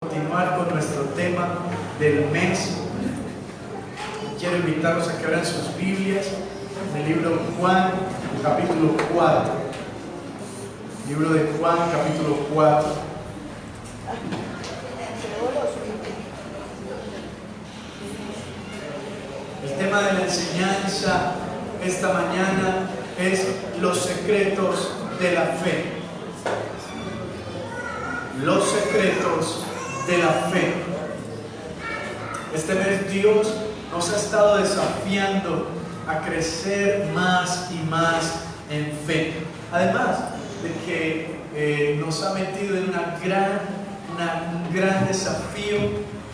Continuar con nuestro tema del mes. Quiero invitarlos a que abran sus Biblias en el libro de Juan, capítulo 4. Libro de Juan, capítulo 4. El tema de la enseñanza esta mañana es los secretos de la fe. Los secretos de la fe. Este mes Dios nos ha estado desafiando a crecer más y más en fe. Además de que nos ha metido en un gran desafío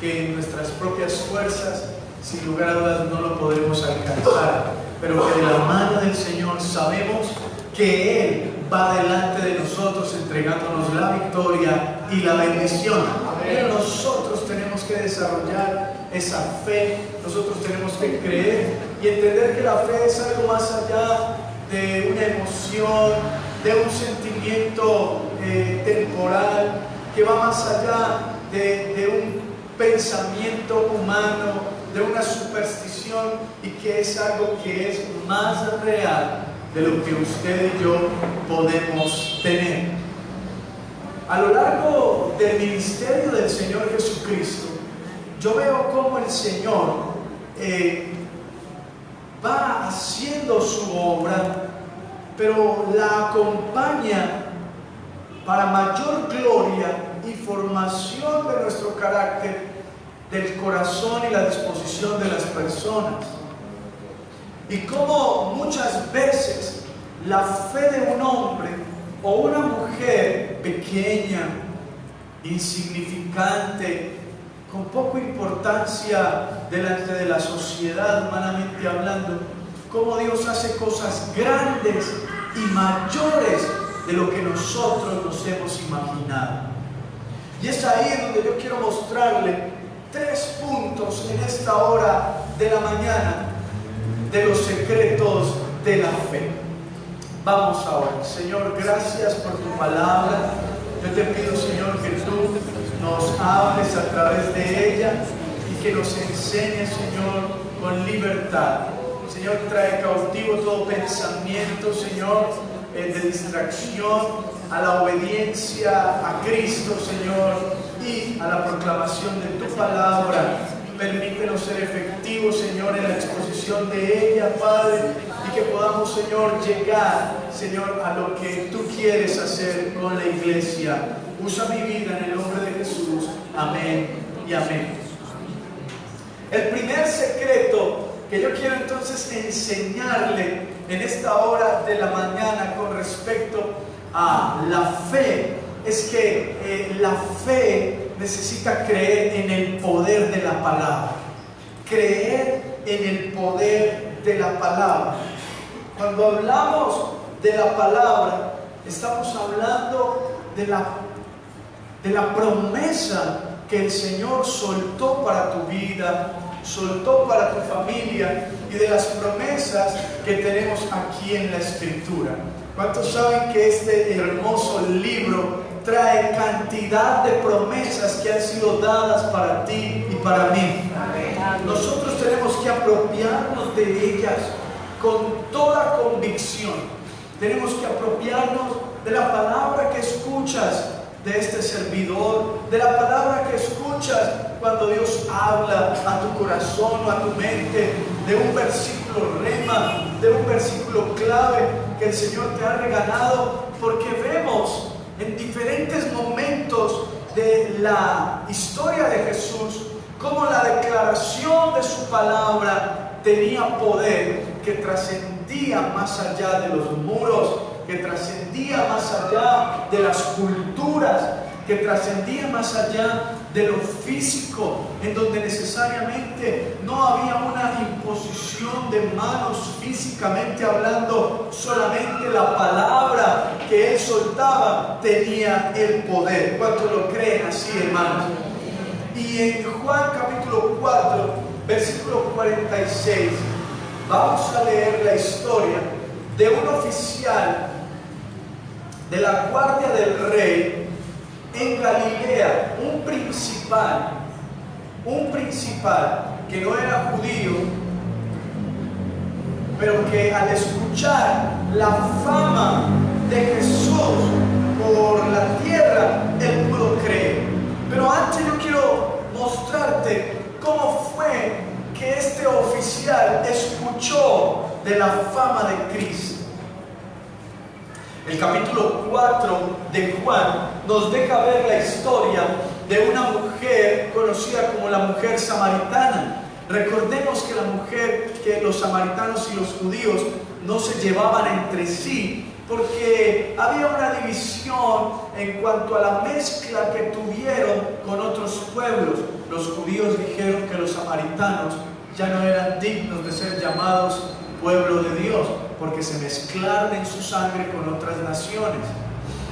que en nuestras propias fuerzas, sin lugar a dudas, no lo podremos alcanzar, pero que de la mano del Señor sabemos que Él va delante de nosotros entregándonos la victoria y la bendición. Pero nosotros tenemos que desarrollar esa fe, nosotros tenemos que creer y entender que la fe es algo más allá de una emoción, de un sentimiento temporal, que va más allá de un pensamiento humano, de una superstición, y que es algo que es más real de lo que usted y yo podemos tener. A lo largo del ministerio del Señor Jesucristo, yo veo cómo el Señor va haciendo su obra, pero la acompaña para mayor gloria y formación de nuestro carácter, del corazón y la disposición de las personas. Y como muchas veces la fe de un hombre o una mujer pequeña, insignificante, con poca importancia delante de la sociedad humanamente hablando, cómo Dios hace cosas grandes y mayores de lo que nosotros nos hemos imaginado. Y es ahí donde yo quiero mostrarle 3 puntos en esta hora de la mañana de los secretos de la fe. Vamos ahora. Señor, gracias por tu palabra. Yo te pido, Señor, que tú nos hables a través de ella y que nos enseñes, Señor, con libertad. Señor, trae cautivo todo pensamiento, Señor, de distracción, a la obediencia a Cristo, Señor, y a la proclamación de tu palabra. Permítenos ser efectivos, Señor, en la exposición de ella, Padre, y que podamos, Señor, llegar, Señor, a lo que tú quieres hacer con la iglesia. Usa mi vida en el nombre de Jesús. Amén y amén. El primer secreto que yo quiero entonces enseñarle en esta hora de la mañana con respecto a la fe es que la fe necesita creer en el poder de la palabra. Creer en el poder de la palabra. Cuando hablamos de la palabra, estamos hablando de la promesa que el Señor soltó para tu vida, soltó para tu familia, y de las promesas que tenemos aquí en la Escritura. ¿Cuántos saben que este hermoso libro trae cantidad de promesas que han sido dadas para ti y para mí? Amén. Nosotros tenemos que apropiarnos de ellas con toda convicción. Tenemos que apropiarnos de la palabra que escuchas de este servidor, de la palabra que escuchas cuando Dios habla a tu corazón o a tu mente, de un versículo rema, de un versículo clave que el Señor te ha regalado, porque vemos en diferentes momentos de la historia de Jesús cómo la declaración de su palabra tenía poder que trascendía más allá de los muros, que trascendía más allá de las culturas, que trascendía más allá de lo físico, en donde necesariamente no había una imposición de manos físicamente hablando, solamente la palabra que él soltaba tenía el poder. ¿Cuántos lo creen así, hermanos? Y en Juan capítulo 4, versículo 46, vamos a leer la historia de un oficial de la guardia del rey en Galilea un principal que no era judío, pero que al escuchar la fama de Jesús por la tierra, él pudo creer. Pero antes yo quiero mostrarte cómo fue que este oficial escuchó de la fama de Cristo. El capítulo 4 de Juan nos deja ver la historia de una mujer conocida como la mujer samaritana. Recordemos que la mujer, que los samaritanos y los judíos no se llevaban entre sí, porque había una división en cuanto a la mezcla que tuvieron con otros pueblos. Los judíos dijeron que los samaritanos ya no eran dignos de ser llamados pueblo de Dios, porque se mezclaron en su sangre con otras naciones.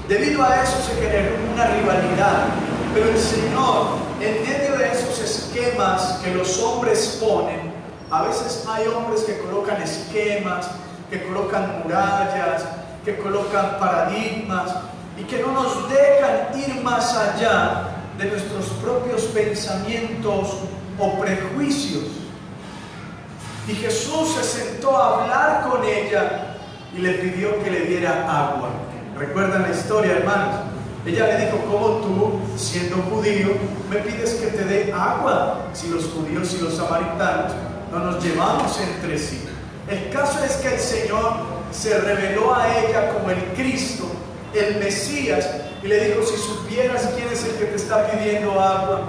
Debido a eso se generó una rivalidad, pero el Señor, en medio de esos esquemas que los hombres ponen, a veces hay hombres que colocan esquemas, que colocan murallas, que colocan paradigmas y que no nos dejan ir más allá de nuestros propios pensamientos o prejuicios. Y Jesús se sentó a hablar con ella y le pidió que le diera agua. ¿Recuerdan la historia, hermanos? Ella le dijo: ¿cómo tú, siendo judío, me pides que te dé agua? Si los judíos y los samaritanos no nos llevamos entre sí. El caso es que el Señor se reveló a ella como el Cristo, el Mesías, y le dijo: si supieras quién es el que te está pidiendo agua,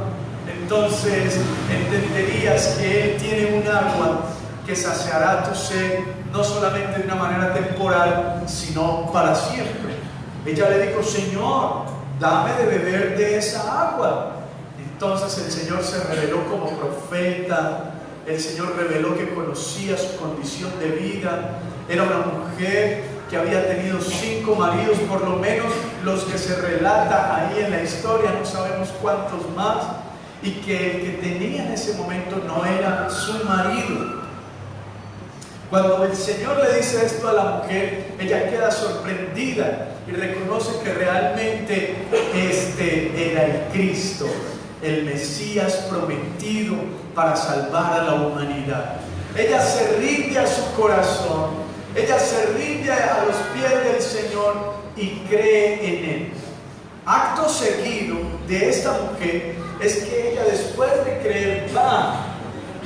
entonces entenderías que Él tiene un agua que saciará tu sed, no solamente de una manera temporal, sino para siempre. Ella le dijo: Señor, dame de beber de esa agua. Entonces el Señor se reveló como profeta. El Señor reveló que conocía su condición de vida. Era una mujer que había tenido 5 maridos, por lo menos los que se relata ahí en la historia, no sabemos cuántos más, y que el que tenía en ese momento no era su marido. Cuando el Señor le dice esto a la mujer, ella queda sorprendida y reconoce que realmente este era el Cristo, el Mesías prometido para salvar a la humanidad. Ella se rinde a su corazón, ella se rinde a los pies del Señor y cree en Él. Acto seguido de esta mujer es que ella, después de creer, va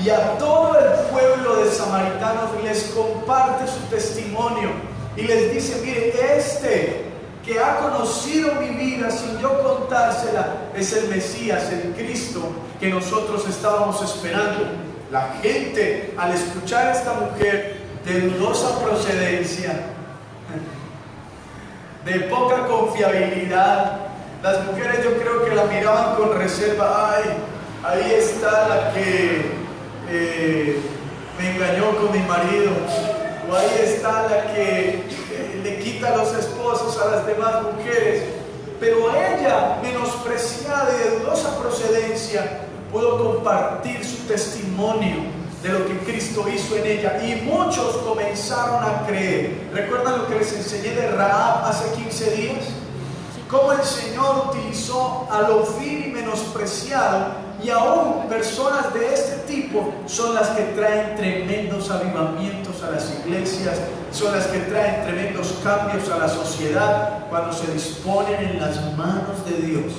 y a todo el pueblo de samaritanos les comparte su testimonio y les dice: mire, este que ha conocido mi vida sin yo contársela es el Mesías, el Cristo que nosotros estábamos esperando. La gente, al escuchar a esta mujer de dudosa procedencia, de poca confiabilidad, las mujeres yo creo que la miraban con reserva. Ay, ahí está la que me engañó con mi marido, o ahí está la que le quita los esposos a las demás mujeres. Pero ella, menospreciada y de dudosa procedencia, pudo compartir su testimonio de lo que Cristo hizo en ella, y muchos comenzaron a creer. ¿Recuerdan lo que les enseñé de Rahab hace 15 días? Cómo el Señor utilizó a lo vil y menospreciado, y aún personas de este tipo son las que traen tremendos avivamientos a las iglesias, son las que traen tremendos cambios a la sociedad cuando se disponen en las manos de Dios.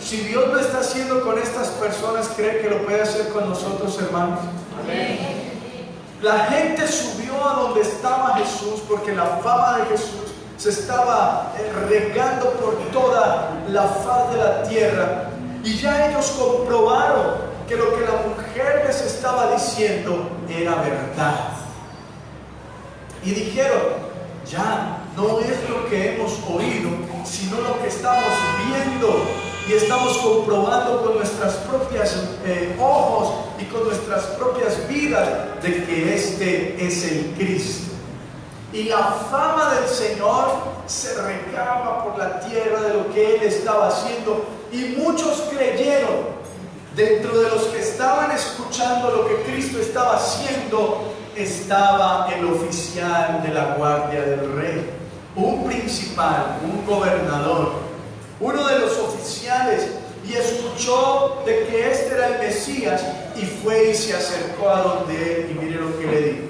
Si Dios lo está haciendo con estas personas, ¿cree que lo puede hacer con nosotros, hermanos? Amén. La gente subió a donde estaba Jesús porque la fama de Jesús se estaba regando por toda la faz de la tierra, y ya ellos comprobaron que lo que la mujer les estaba diciendo era verdad. Y dijeron: ya no es lo que hemos oído, sino lo que estamos viendo y estamos comprobando con nuestras propias ojos y con nuestras propias vidas de que este es el Cristo. Y la fama del Señor se regaba por la tierra de lo que Él estaba haciendo, y muchos creyeron. Dentro de los que estaban escuchando lo que Cristo estaba haciendo, estaba el oficial de la guardia del rey, un principal, un gobernador. uno de los oficiales, y escuchó de que este era el Mesías, y fue y se acercó a donde él, y mire lo que le dijo.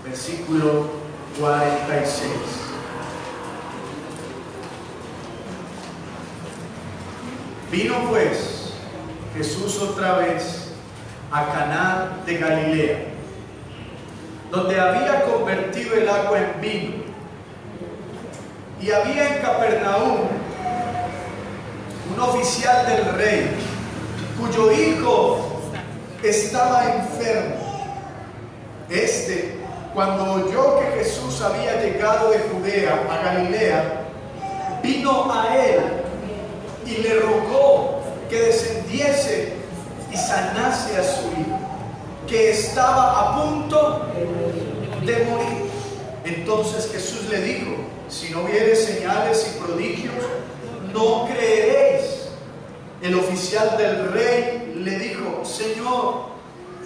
Versículo 46. Vino pues Jesús otra vez a Caná de Galilea, donde había convertido el agua en vino. Y había en Capernaum un oficial del rey, cuyo hijo estaba enfermo. Cuando oyó que Jesús había llegado de Judea a Galilea, vino a él y le rogó que descendiese y sanase a su hijo, que estaba a punto de morir. Entonces Jesús le dijo: si no vieres señales y prodigios, no creeréis. El oficial del rey le dijo: Señor,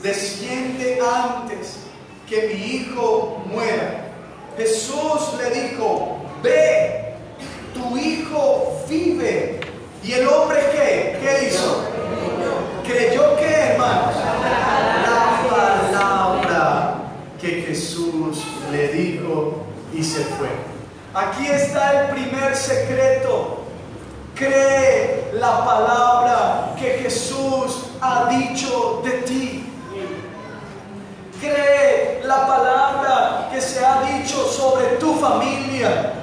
desciende antes que mi hijo muera. Jesús le dijo: ve, tu hijo vive. ¿Y el hombre qué? ¿Qué hizo? ¿Creyó qué, hermanos? La palabra que Jesús le dijo, y se fue. Aquí está el primer secreto. Cree la palabra que Jesús ha dicho de ti. Cree la palabra que se ha dicho sobre tu familia.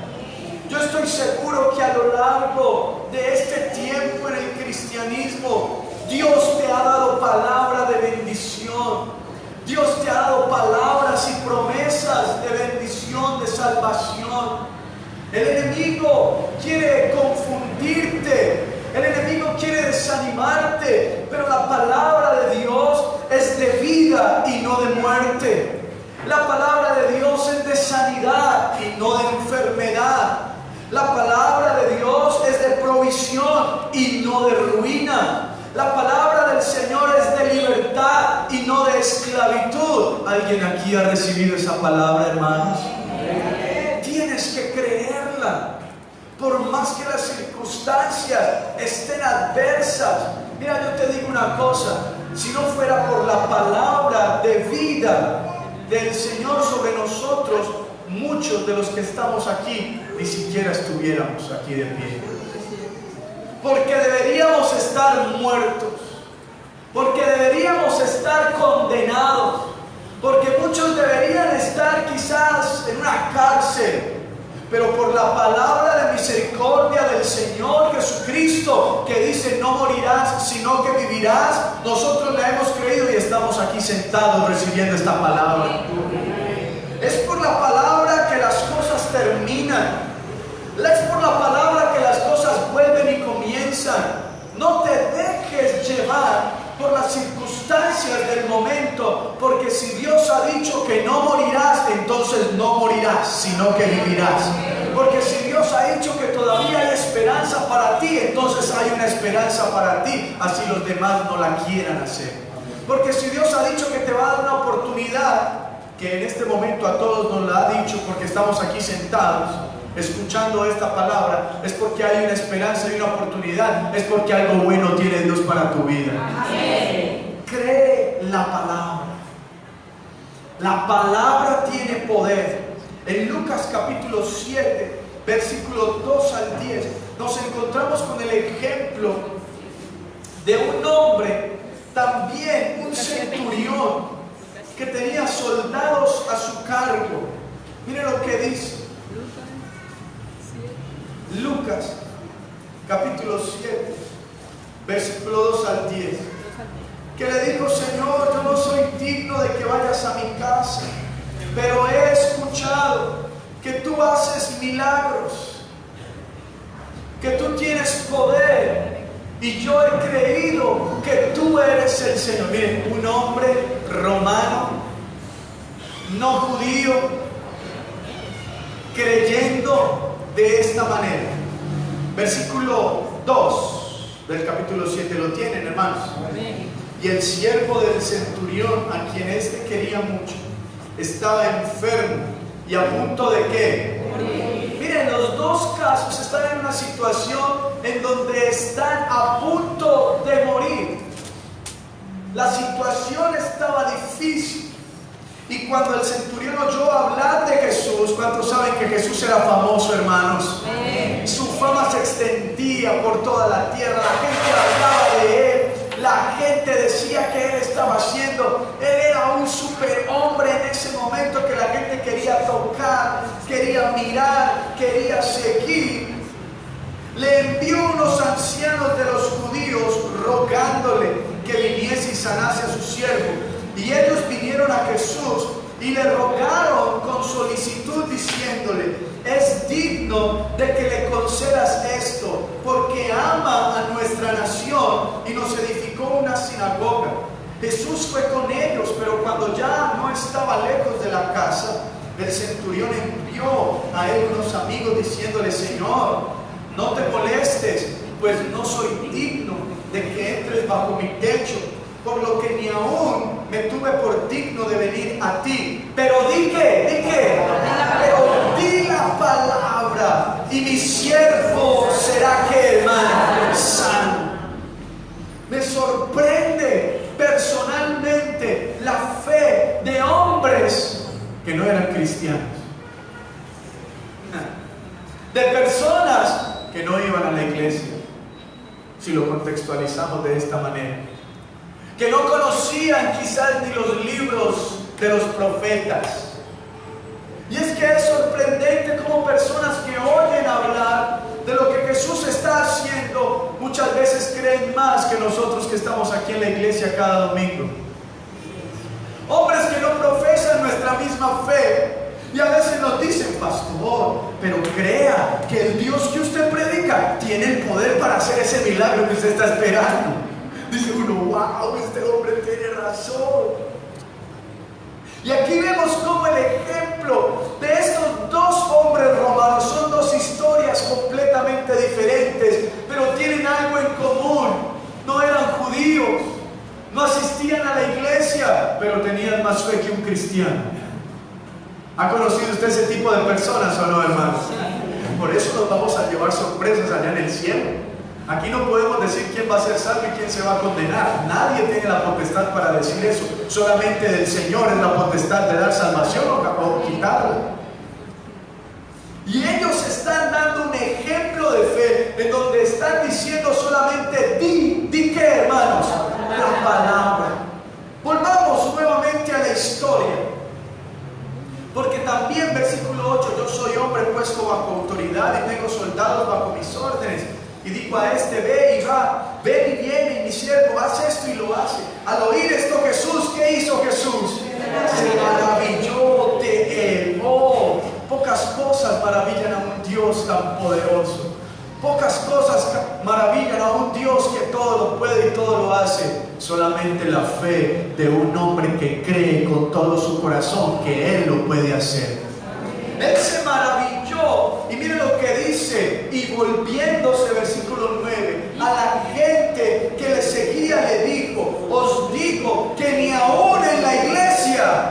Yo estoy seguro que a lo largo de este tiempo en el cristianismo, Dios te ha dado palabra de bendición. Dios te ha dado palabras y promesas de bendición, de salvación. El enemigo quiere confundirte, el enemigo quiere desanimarte, pero la palabra de Dios es de vida y no de muerte. La palabra de Dios es de sanidad y no de enfermedad. La palabra de Dios es de provisión y no de ruina. La palabra del Señor es de libertad y no de esclavitud. ¿Alguien aquí ha recibido esa palabra, hermanos? Tienes que creerla. Por más que las circunstancias estén adversas. Mira, yo te digo una cosa: si no fuera por la palabra de vida del Señor sobre nosotros, muchos de los que estamos aquí ni siquiera estuviéramos aquí de pie. Porque deberíamos estar muertos, porque deberíamos estar condenados, porque muchos deberían estar quizás en una cárcel, pero por la palabra de misericordia del Señor Jesucristo, que dice: no morirás, sino que vivirás, nosotros la hemos creído y estamos aquí sentados recibiendo esta palabra. Es por la palabra que las cosas terminan. Es por la palabra que las cosas vuelven y comienzan. No te dejes llevar por las circunstancias del momento, porque si Dios ha dicho que no morirás, entonces no morirás, sino que vivirás. Porque si Dios ha dicho que todavía hay esperanza para ti, entonces hay una esperanza para ti, así los demás no la quieran hacer. Porque si Dios ha dicho que te va a dar una oportunidad, que en este momento a todos nos la ha dicho, porque estamos aquí sentados escuchando esta palabra, es porque hay una esperanza y una oportunidad, es porque algo bueno tiene Dios para tu vida. Amén. Cree la palabra. La palabra tiene poder. En Lucas capítulo 7, versículos 2 al 10, nos encontramos con el ejemplo de un hombre, también un centurión, que tenía soldados a su cargo. Miren lo que dice Lucas capítulo 7, versículo 2 al 10, que le dijo: Señor, yo no soy digno de que vayas a mi casa, pero he escuchado que tú haces milagros, que tú tienes poder, y yo he creído que tú eres el Señor. Miren, un hombre romano, no judío, creyendo de esta manera. Versículo 2 del capítulo 7, ¿lo tienen, hermanos? Amén. Y el siervo del centurión, a quien éste quería mucho, estaba enfermo y a punto de ¿qué? Morir. Miren en los dos casos están en una situación en donde están a punto de morir. La situación estaba difícil. Y cuando el centurión oyó hablar de Jesús, ¿cuántos saben que Jesús era famoso, hermanos? Su fama se extendía por toda la tierra, la gente hablaba de él, la gente decía que él estaba haciendo, él era un superhombre en ese momento que la gente quería tocar, quería mirar, quería seguir. Le envió unos ancianos de los judíos rogándole que viniese y sanase a su siervo. Y ellos vinieron a Jesús y le rogaron con solicitud diciéndole: es digno de que le concedas esto, porque ama a nuestra nación y nos edificó una sinagoga. Jesús fue con ellos, pero cuando ya no estaba lejos de la casa, el centurión envió a él unos amigos diciéndole: Señor, no te molestes, pues no soy digno de que entres bajo mi techo, por lo que ni aún me tuve por digno de venir a ti. Pero di que, pero di la palabra y mi siervo será que, hermano, sano. Me sorprende personalmente la fe de hombres que no eran cristianos, de personas que no iban a la iglesia, si lo contextualizamos de esta manera, que no conocían quizás ni los libros de los profetas. Y es que es sorprendente cómo personas que oyen hablar de lo que Jesús está haciendo, muchas veces creen más que nosotros que estamos aquí en la iglesia cada domingo. Hombres que no profesan nuestra misma fe y a veces nos dicen: pastor, pero crea que el Dios que usted predica tiene el poder para hacer ese milagro que usted está esperando. Dice uno: wow, este hombre tiene razón. Y aquí vemos cómo el ejemplo de estos dos hombres romanos son dos historias completamente diferentes, pero tienen algo en común. No eran judíos, no asistían a la iglesia, pero tenían más fe que un cristiano. ¿Ha conocido usted ese tipo de personas o no, hermanos? Por eso nos vamos a llevar sorpresas allá en el cielo. Aquí no podemos decir quién va a ser salvo y quién se va a condenar. Nadie tiene la potestad para decir eso. Solamente del Señor es la potestad de dar salvación o quitarla. Y ellos están dando un ejemplo de fe en donde están diciendo solamente di qué, hermanos, la palabra. Volvamos nuevamente a la historia, porque también versículo 8: yo soy hombre puesto bajo autoridad y tengo soldados bajo mis órdenes. Y digo a este: ve y va, ven y viene, y mi siervo hace esto y lo hace. Al oír esto Jesús, ¿qué hizo Jesús? Se maravilló de él. Oh, pocas cosas maravillan a un Dios tan poderoso. Pocas cosas maravillan a un Dios que todo lo puede y todo lo hace. Solamente la fe de un hombre que cree con todo su corazón que Él lo puede hacer. Él se maravilló, y miren lo que dice: y volviéndose, versículo 9, a la gente que le seguía le dijo: os digo que ni aún en la iglesia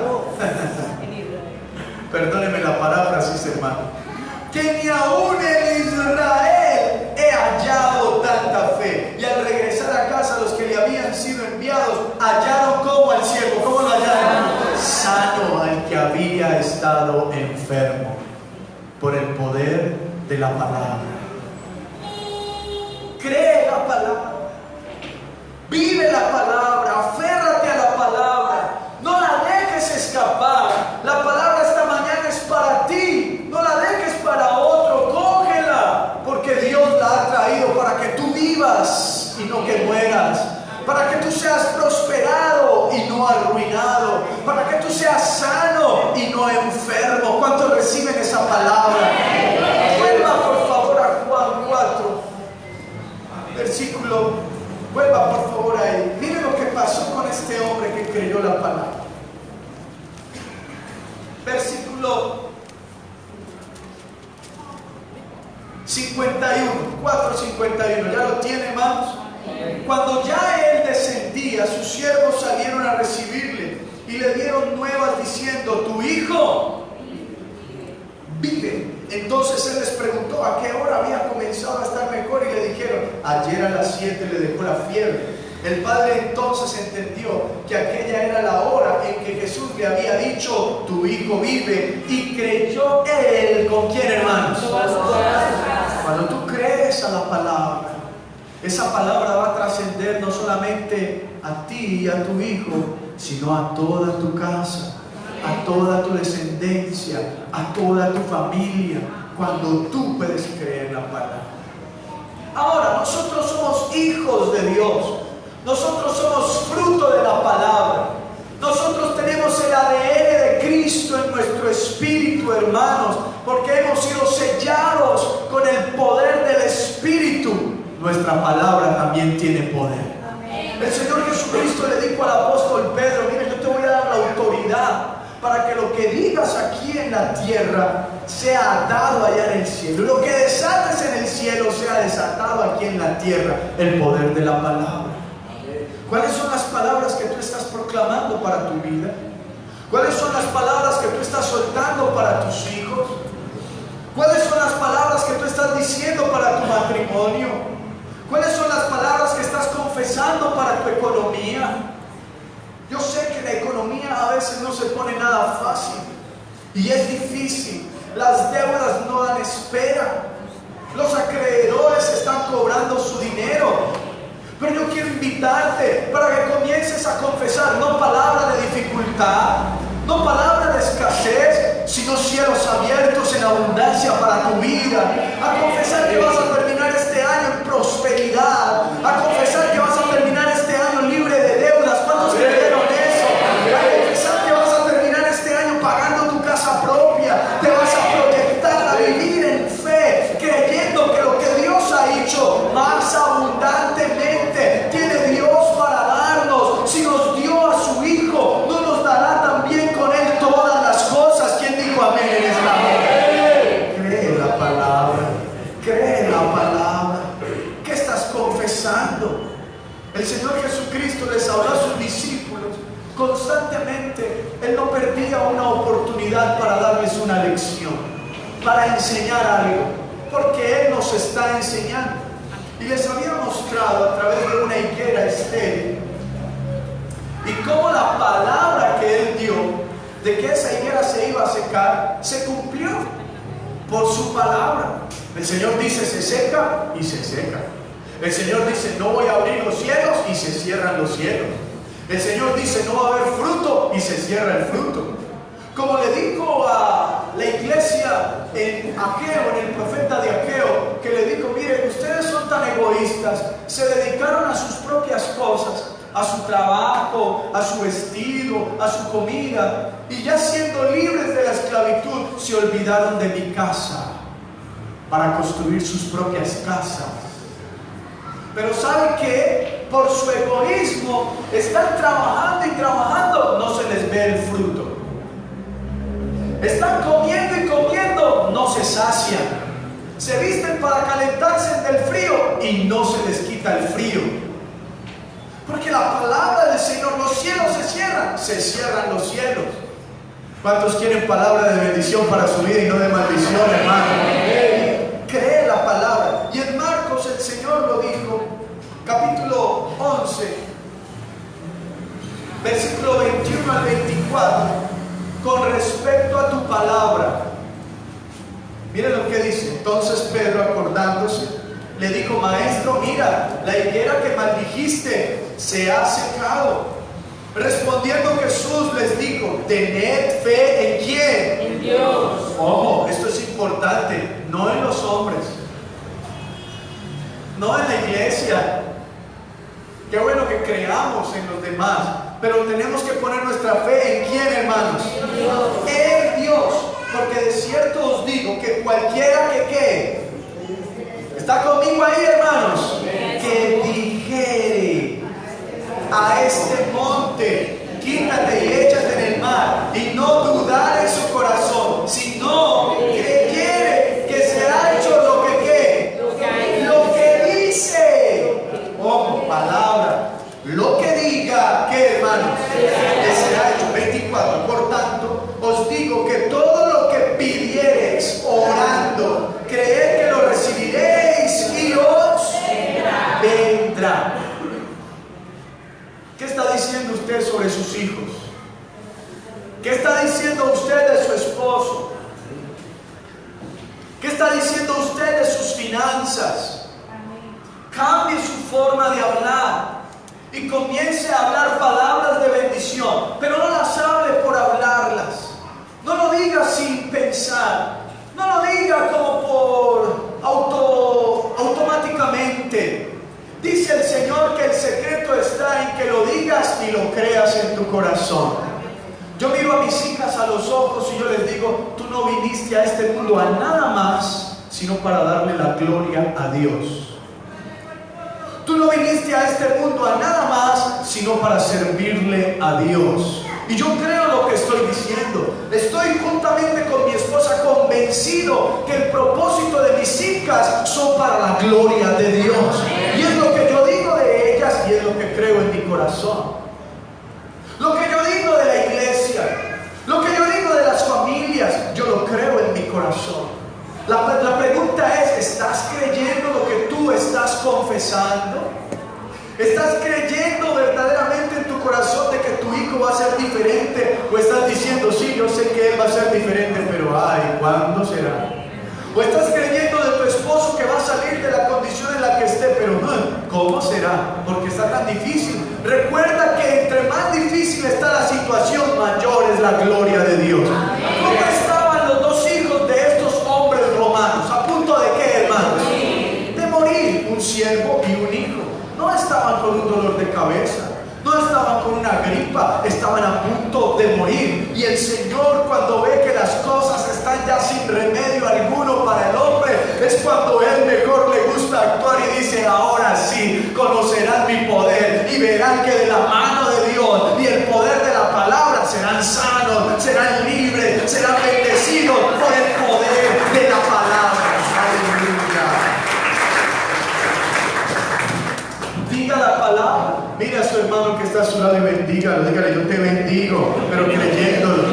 perdónenme la paráfrasis, hermano, que ni aún en Israel he hallado tanta fe. Y al regresar a casa, los que le habían sido enviados hallaron como al siervo. ¿Cómo lo hallaron? Sano al que había estado enfermo, por el poder de la palabra. Cree la palabra, vive la palabra, aférrate a la palabra, no la dejes escapar. La palabra esta mañana es para ti, no la dejes para otro, cógela, porque Dios la ha traído para que tú vivas y no que mueras, para que tú seas prosperado y no arruinado, para que tú seas sano y no enfermo. ¿Cuántos reciben esa palabra? Vuelva por favor a Juan 4, versículo, vuelva por favor ahí. Mire lo que pasó con este hombre que creyó la palabra. Versículo 51, 4:51, ¿ya lo tiene, hermanos? Cuando ya él descendía, sus siervos salieron a recibirle y le dieron nuevas diciendo: tu hijo vive. Entonces él les preguntó: pasó? ¿A qué hora había comenzado a estar mejor? Y le dijeron, ayer a las 7 le dejó la fiebre. El padre entonces entendió que aquella era la hora en que Jesús le había dicho, tu hijo vive, y creyó él. ¿Con quién, hermanos? Cuando tú crees a la palabra, esa palabra va a trascender no solamente a ti y a tu hijo, sino a toda tu casa, a toda tu descendencia, a toda tu familia, cuando tú puedes creer la palabra. Ahora, nosotros somos hijos de Dios. Nosotros somos fruto de la palabra. Nosotros tenemos el ADN de Cristo en nuestro espíritu, hermanos, porque hemos sido sellados con el poder del Espíritu. Nuestra palabra también tiene poder. El Señor Jesucristo le dijo al apóstol Pedro, mira, yo te voy a dar la autoridad para que lo que digas aquí en la tierra sea atado allá en el cielo. Y lo que desates en el cielo sea desatado aquí en la tierra. El poder de la palabra. ¿Cuáles son las palabras que tú estás proclamando para tu vida? ¿Cuáles son las palabras que tú estás soltando para tus hijos? ¿Cuáles son las palabras que tú estás diciendo para tu matrimonio? ¿Cuáles son las palabras que estás confesando para tu economía? Yo sé que la economía a veces no se pone nada fácil y es difícil. Las deudas no dan espera. Los acreedores están cobrando su dinero. Pero yo quiero invitarte para que comiences a confesar, no palabra de dificultad, no palabra de escasez, sino cielos abiertos en abundancia para tu vida. A confesar que vas a terminar este año en prosperidad, a confesar que vas a terminar este año libre de deudas. ¿Cuántos creyeron eso? A confesar que vas a terminar este año pagando tu casa propia. Te vas a proyectar a vivir en fe, creyendo que lo que Dios ha hecho más abundantemente tiene Dios para darnos. Si nos dio a su Hijo, no nos dará también con Él todas las cosas. ¿Quién dijo amén en esta hora? Cree la palabra, cree la palabra. ¿Qué estás confesando? El Señor Jesucristo les habló a sus discípulos constantemente. Él no perdía una oportunidad para darles una lección, para enseñar algo, porque Él nos está enseñando. Y les había mostrado a través de una higuera estéril y cómo la palabra que Él dio de que esa higuera se iba a secar se cumplió por su palabra. El Señor dice se seca y se seca. El Señor dice no voy a abrir los cielos y se cierran los cielos. El Señor dice no va a haber fruto y se cierra el fruto. Como le dijo a la iglesia en Ageo, en el profeta de Ageo, que le dijo, miren, ustedes son tan egoístas, se dedicaron a sus propias cosas, a su trabajo, a su vestido, a su comida, y ya siendo libres de la esclavitud, se olvidaron de mi casa para construir sus propias casas. Pero ¿saben qué? Por su egoísmo están trabajando y trabajando, no se les ve el fruto. Están comiendo y comiendo, no se sacian. Se visten para calentarse del frío y no se les quita el frío. Porque la palabra del Señor, los cielos se cierran los cielos. ¿Cuántos quieren palabra de bendición para su vida y no de maldición, hermano? Cree la palabra. Y en Marcos el Señor lo dijo, capítulo 11, versículo 21 al 24. Con respecto a tu palabra, miren lo que dice. Entonces Pedro, acordándose, le dijo, maestro, mira, la higuera que maldijiste se ha secado. Respondiendo Jesús les dijo, tened fe en ¿quién? En Dios. Ojo, esto es importante, no en los hombres, no en la iglesia. Qué bueno que creamos en los demás, pero tenemos que poner nuestra fe en ¿quién, hermanos? En Dios. En Dios. Porque de cierto os digo que cualquiera que ¿está conmigo ahí, hermanos? Que dijere a este monte, quítate y échate en el mar, y no dudar en su corazón, sino creyere que será hecho lo que lo que dice. Ojo, palabra. Lo que diga, ¿qué, hermanos? Que será hecho. 24. Por tanto, os digo que todo lo que pidiereis orando, creed que lo ¿Qué está diciendo usted sobre sus hijos? ¿Qué está diciendo usted de su esposo? ¿Qué está diciendo usted de sus finanzas? Cambie su forma de hablar y comience a hablar palabras de bendición, pero no las hable por hablarlas. No lo diga sin pensar. No lo diga como por automáticamente. Dice el Señor que el secreto está en que lo digas y lo creas en tu corazón. Yo miro a mis hijas a los ojos y yo les digo: tú no viniste a este mundo a nada más sino para darle la gloria a Dios. Tú no viniste a este mundo a nada más sino para servirle a Dios. Y yo creo lo que estoy diciendo. Estoy juntamente con mi esposa convencido que el propósito de mis hijas son para la gloria de Dios. Y es lo que yo digo de ellas y es lo que creo en mi corazón. Lo que yo digo de la iglesia, lo que yo digo de las familias, yo lo creo en mi corazón. La pregunta es: ¿estás creyendo lo que tú estás confesando? ¿Estás creyendo verdaderamente en tu corazón de que tu hijo va a ser diferente? ¿O estás diciendo: sí, yo sé que él va a ser diferente, pero ay, ¿cuándo será? ¿O estás creyendo de tu esposo que va a salir de la condición en la que esté, pero ¿cómo será? Porque está tan difícil. Recuerda que entre más difícil está la situación, mayor es la gloria de Dios. ¿Cómo estaban los dos hijos de estos hombres romanos? ¿A punto de qué, hermanos? De morir, un siervo y un hijo. No estaban con un dolor de cabeza, no estaban con una gripa, estaban a punto de morir. Y el Señor, cuando ve que las cosas están ya sin remedio alguno para el hombre, es cuando Él mejor le gusta actuar y dice: ahora sí, conocerán mi poder y verán que de la mano de Dios y el poder de la palabra serán sanos, serán libres, serán bendecidos por el poder de la palabra. Aleluya. Diga la palabra. Mira a su hermano que está a su lado y bendígalo. Dígale: yo te bendigo, pero creyéndolo.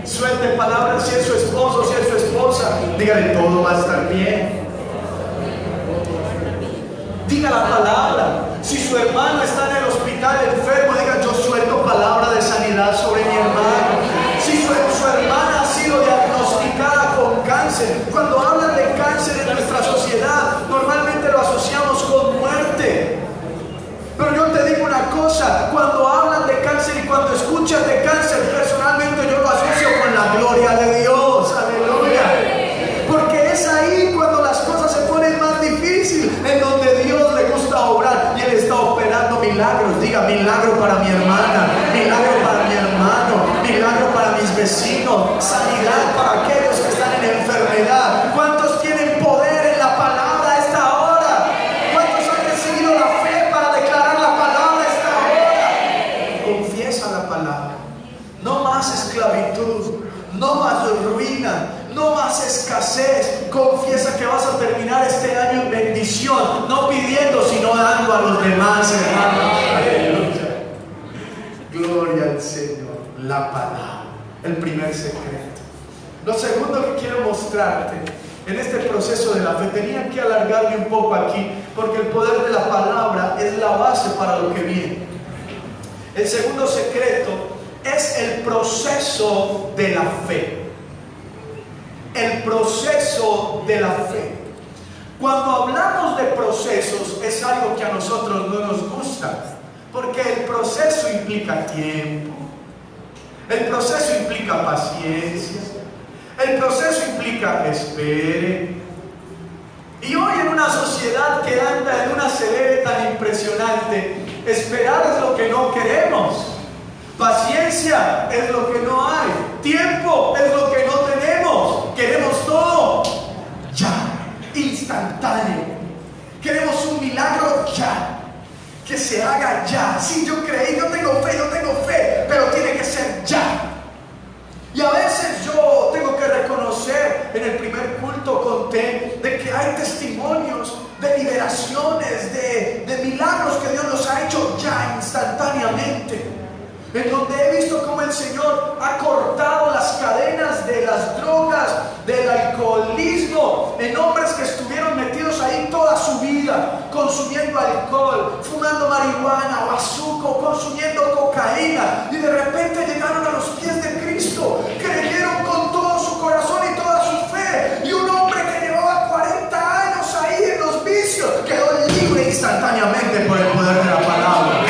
Suelte palabras si es su esposo, si es su esposa. Dígale: todo va a estar bien. Diga la palabra. Si su hermano está en el hospital enfermo, diga: yo suelto palabra de sanidad sobre mi hermano. Si su hermana ha sido diagnosticada con cáncer, cuando hablan de cáncer en nuestra sociedad, normalmente lo asociamos con muerte. Pero yo te digo una cosa: cuando hablan de cáncer y cuando escuchas de cáncer, personalmente yo lo asocio con la gloria de Dios. Aleluya. Porque es ahí cuando las cosas se ponen más difíciles, en donde Dios le gusta obrar y Él está operando milagros. Diga: milagro para mi hermana, milagro para mi hermano, milagro para mis vecinos, sanidad para aquellos que están en enfermedad. ¿Cuántos tienen poder en la palabra a esta hora? ¿Cuántos han recibido la fe para declarar la palabra a esta hora? Confiesa la palabra. No más esclavitud, no más ruina, no más escasez. Confiesa que vas a terminar este año en bendición, no pidiendo sino dando a los demás, hermanos. Aleluya. Gloria al Señor. La palabra, el primer secreto. Lo segundo que quiero mostrarte en este proceso de la fe, tenía que alargarme un poco aquí, porque el poder de la palabra es la base para lo que viene. El segundo secreto es el proceso de la fe. El proceso de la fe. Cuando hablamos de procesos, es algo que a nosotros no nos gusta, porque el proceso implica tiempo, el proceso implica paciencia, el proceso implica espere. Y hoy en una sociedad que anda en un acelere tan impresionante, esperar es lo que no queremos. Paciencia es lo que no hay. Tiempo es lo que no tenemos. Queremos todo ya, instantáneo. Queremos un milagro ya, que se haga ya. Sí, yo creí, yo tengo fe, pero tiene que ser ya. Y a veces yo tengo que reconocer, en el primer culto conté de que hay testimonios de liberaciones, de milagros que Dios nos ha hecho ya instantáneamente, en donde he visto cómo el Señor ha cortado las cadenas de las drogas, del alcoholismo, en hombres que estuvieron metidos ahí toda su vida, con bebiendo alcohol, fumando marihuana o azúcar, consumiendo cocaína, y de repente llegaron a los pies de Cristo, creyeron con todo su corazón y toda su fe, y un hombre que llevaba 40 años ahí en los vicios quedó libre instantáneamente por el poder de la palabra.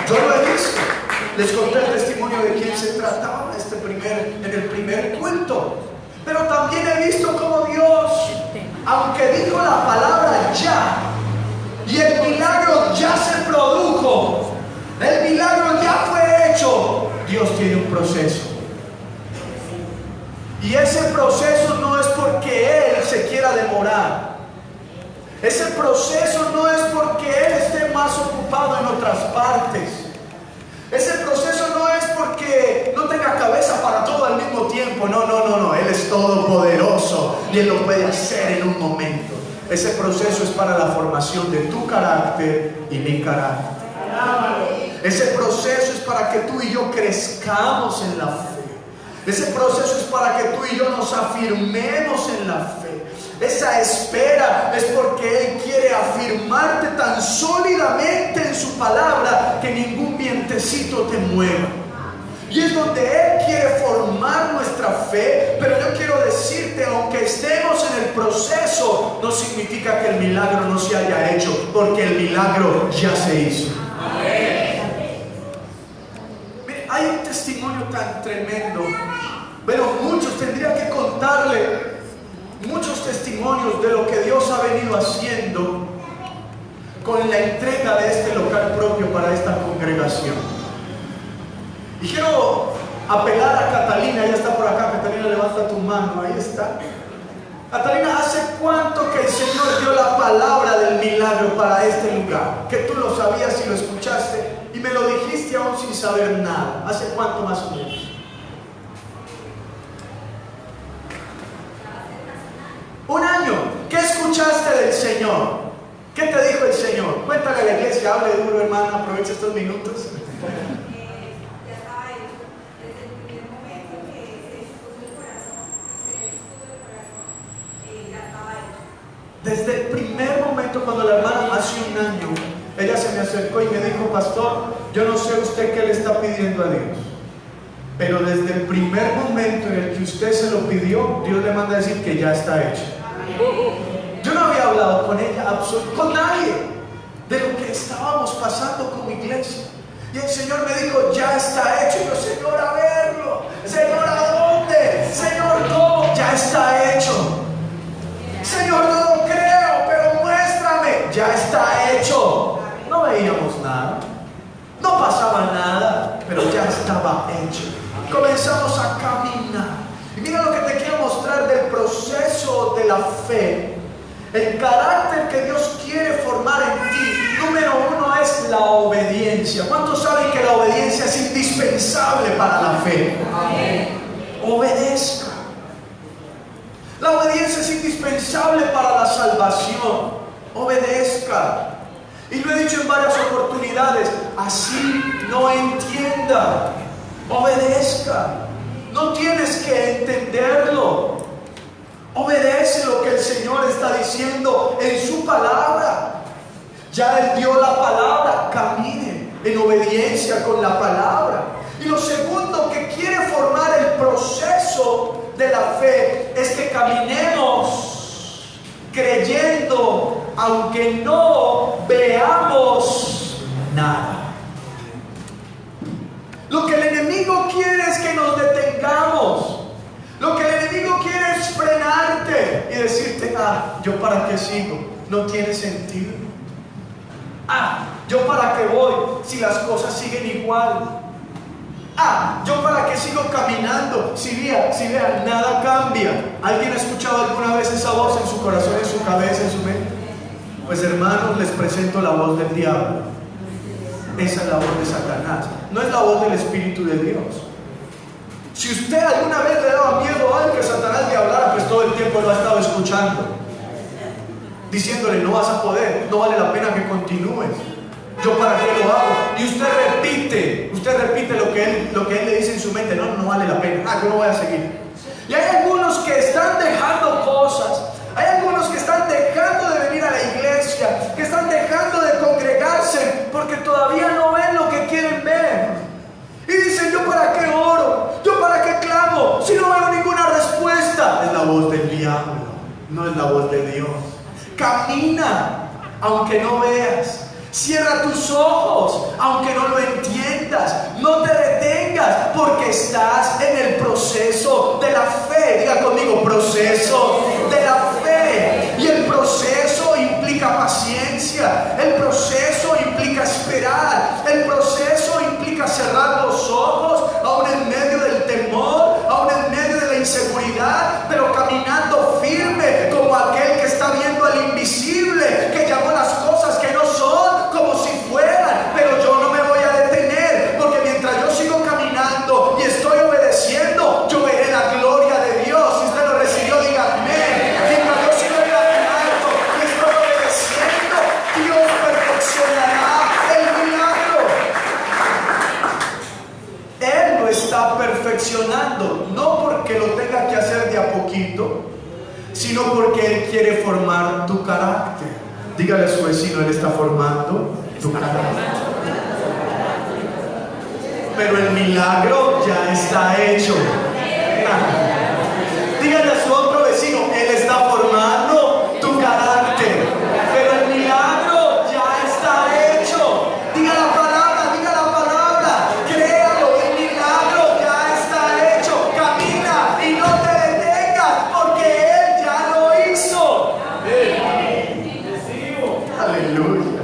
Yo lo he visto. Les conté el testimonio de quién se trataba en el primer culto. Pero también he visto cómo Dios, aunque dijo la palabra ya, y el milagro ya se produjo, el milagro ya fue hecho, Dios tiene un proceso. Y ese proceso no es porque Él se quiera demorar. Ese proceso no es porque Él esté más ocupado en otras partes. Ese proceso no es porque no tenga cabeza para todo al mismo tiempo. No. Él es todopoderoso y Él lo puede hacer en un momento. Ese proceso es para la formación de tu carácter y mi carácter. Ese proceso es para que tú y yo crezcamos en la fe. Ese proceso es para que tú y yo nos afirmemos en la fe. Esa espera es porque Él quiere afirmarte tan sólidamente en su palabra que ningún vientecito te mueva. Y es donde Él quiere formar nuestra fe. Pero yo quiero decirte, aunque estemos en el proceso, no significa que el milagro no se haya hecho, porque el milagro ya se hizo. Mire, hay un testimonio tan tremendo, pero muchos, tendría que contarle muchos testimonios de lo que Dios ha venido haciendo con la entrega de este local propio para esta congregación. Y quiero apelar a Catalina. Ella está por acá. Catalina, levanta tu mano. Ahí está. Catalina, ¿hace cuánto que el Señor dio la palabra del milagro para este lugar? Que tú lo sabías y lo escuchaste y me lo dijiste aún sin saber nada. ¿Hace cuánto más o menos? Un año. ¿Qué escuchaste del Señor? ¿Qué te dijo el Señor? Cuéntale a la iglesia, hable duro, hermana, aprovecha estos minutos. Ya estaba hecho desde el primer momento que se expuso el corazón, ya estaba hecho. Desde el primer momento, cuando la hermana hace un año, ella se me acercó y me dijo: pastor, yo no sé usted qué le está pidiendo a Dios, pero desde el primer momento en el que usted se lo pidió, Dios le manda a decir que ya está hecho. Yo no había hablado con ella, con nadie, de lo que estábamos pasando como iglesia. Y el Señor me dijo: ya está hecho. Y yo: Señor, a verlo. Señor, ¿a dónde? Señor, ¿cómo? Ya está hecho. Señor, no lo creo, pero muéstrame. Ya está hecho. No veíamos nada, no pasaba nada, pero ya estaba hecho. Comenzamos a caminar. Y mira lo que te quiero mostrar del proceso de la fe. El carácter que Dios quiere formar en ti, número uno, es la obediencia. ¿Cuántos saben que la obediencia es indispensable para la fe? Obedezca. La obediencia es indispensable para la salvación. Obedezca. Y lo he dicho en varias oportunidades: así no entienda. Obedezca. No tienes que entenderlo. Obedece lo que el Señor está diciendo en su palabra. Ya Él dio la palabra. Camine en obediencia con la palabra. Y lo segundo que quiere formar el proceso de la fe es que caminemos creyendo aunque no veamos nada. Lo que el enemigo quiere es que nos detengamos. Lo que el enemigo quiere es frenarte y decirte: ¿yo para qué sigo? No tiene sentido. ¿Yo para qué voy si las cosas siguen igual? ¿Yo para qué sigo caminando si vean, nada cambia? ¿Alguien ha escuchado alguna vez esa voz en su corazón, en su cabeza, en su mente? Pues hermanos, les presento la voz del diablo. Esa es la voz de Satanás, no es la voz del Espíritu de Dios. Si usted alguna vez le daba miedo a que Satanás le hablara, pues todo el tiempo lo ha estado escuchando, diciéndole: no vas a poder, no vale la pena que continúes, ¿yo para qué lo hago? Y usted repite lo que él le dice en su mente: no vale la pena, yo no voy a seguir. Y hay algunos que están dejando cosas, hay algunos que están dejando de venir a la iglesia, que están dejando Camina aunque no veas. Cierra tus ojos aunque no lo entiendas. No te detengas porque estás en el proceso de la fe. Diga conmigo, proceso de la fe. Y el proceso implica paciencia. El proceso implica esperar. El proceso implica cerrar los ojos aún en medio del temor, aún en medio de la inseguridad, pero caminando firme como aquel que está viendo al invisible, que llamó las cosas que no son como si fueran. Pero yo no me voy a detener, porque mientras yo sigo caminando y estoy obedeciendo, yo veré la gloria de Dios. Si usted lo recibió, diga amén. Mientras yo sigo caminando y estoy obedeciendo, Dios perfeccionará el milagro. Él lo está perfeccionando, no porque lo tenga que hacer de a poquito, sino porque Él quiere formar tu carácter. Dígale a su vecino, Él está formando tu carácter. Pero el milagro ya está hecho. Dígale a su otro vecino, Él está formando tu carácter. Pero el milagro ya está hecho. Diga la palabra, diga la palabra. Créalo, el milagro ya está hecho. Camina y no te detengas, porque Él ya lo hizo. Aleluya.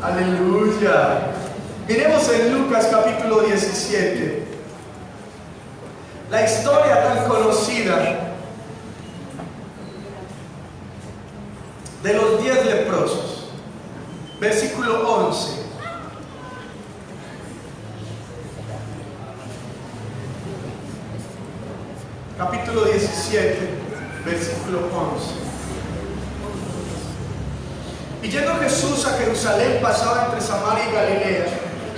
Aleluya. Miremos en Lucas capítulo 17. La historia tan conocida de los 10 leprosos. Versículo 11. Capítulo 17, versículo 11. Y yendo Jesús a Jerusalén, pasaba entre Samaria y Galilea,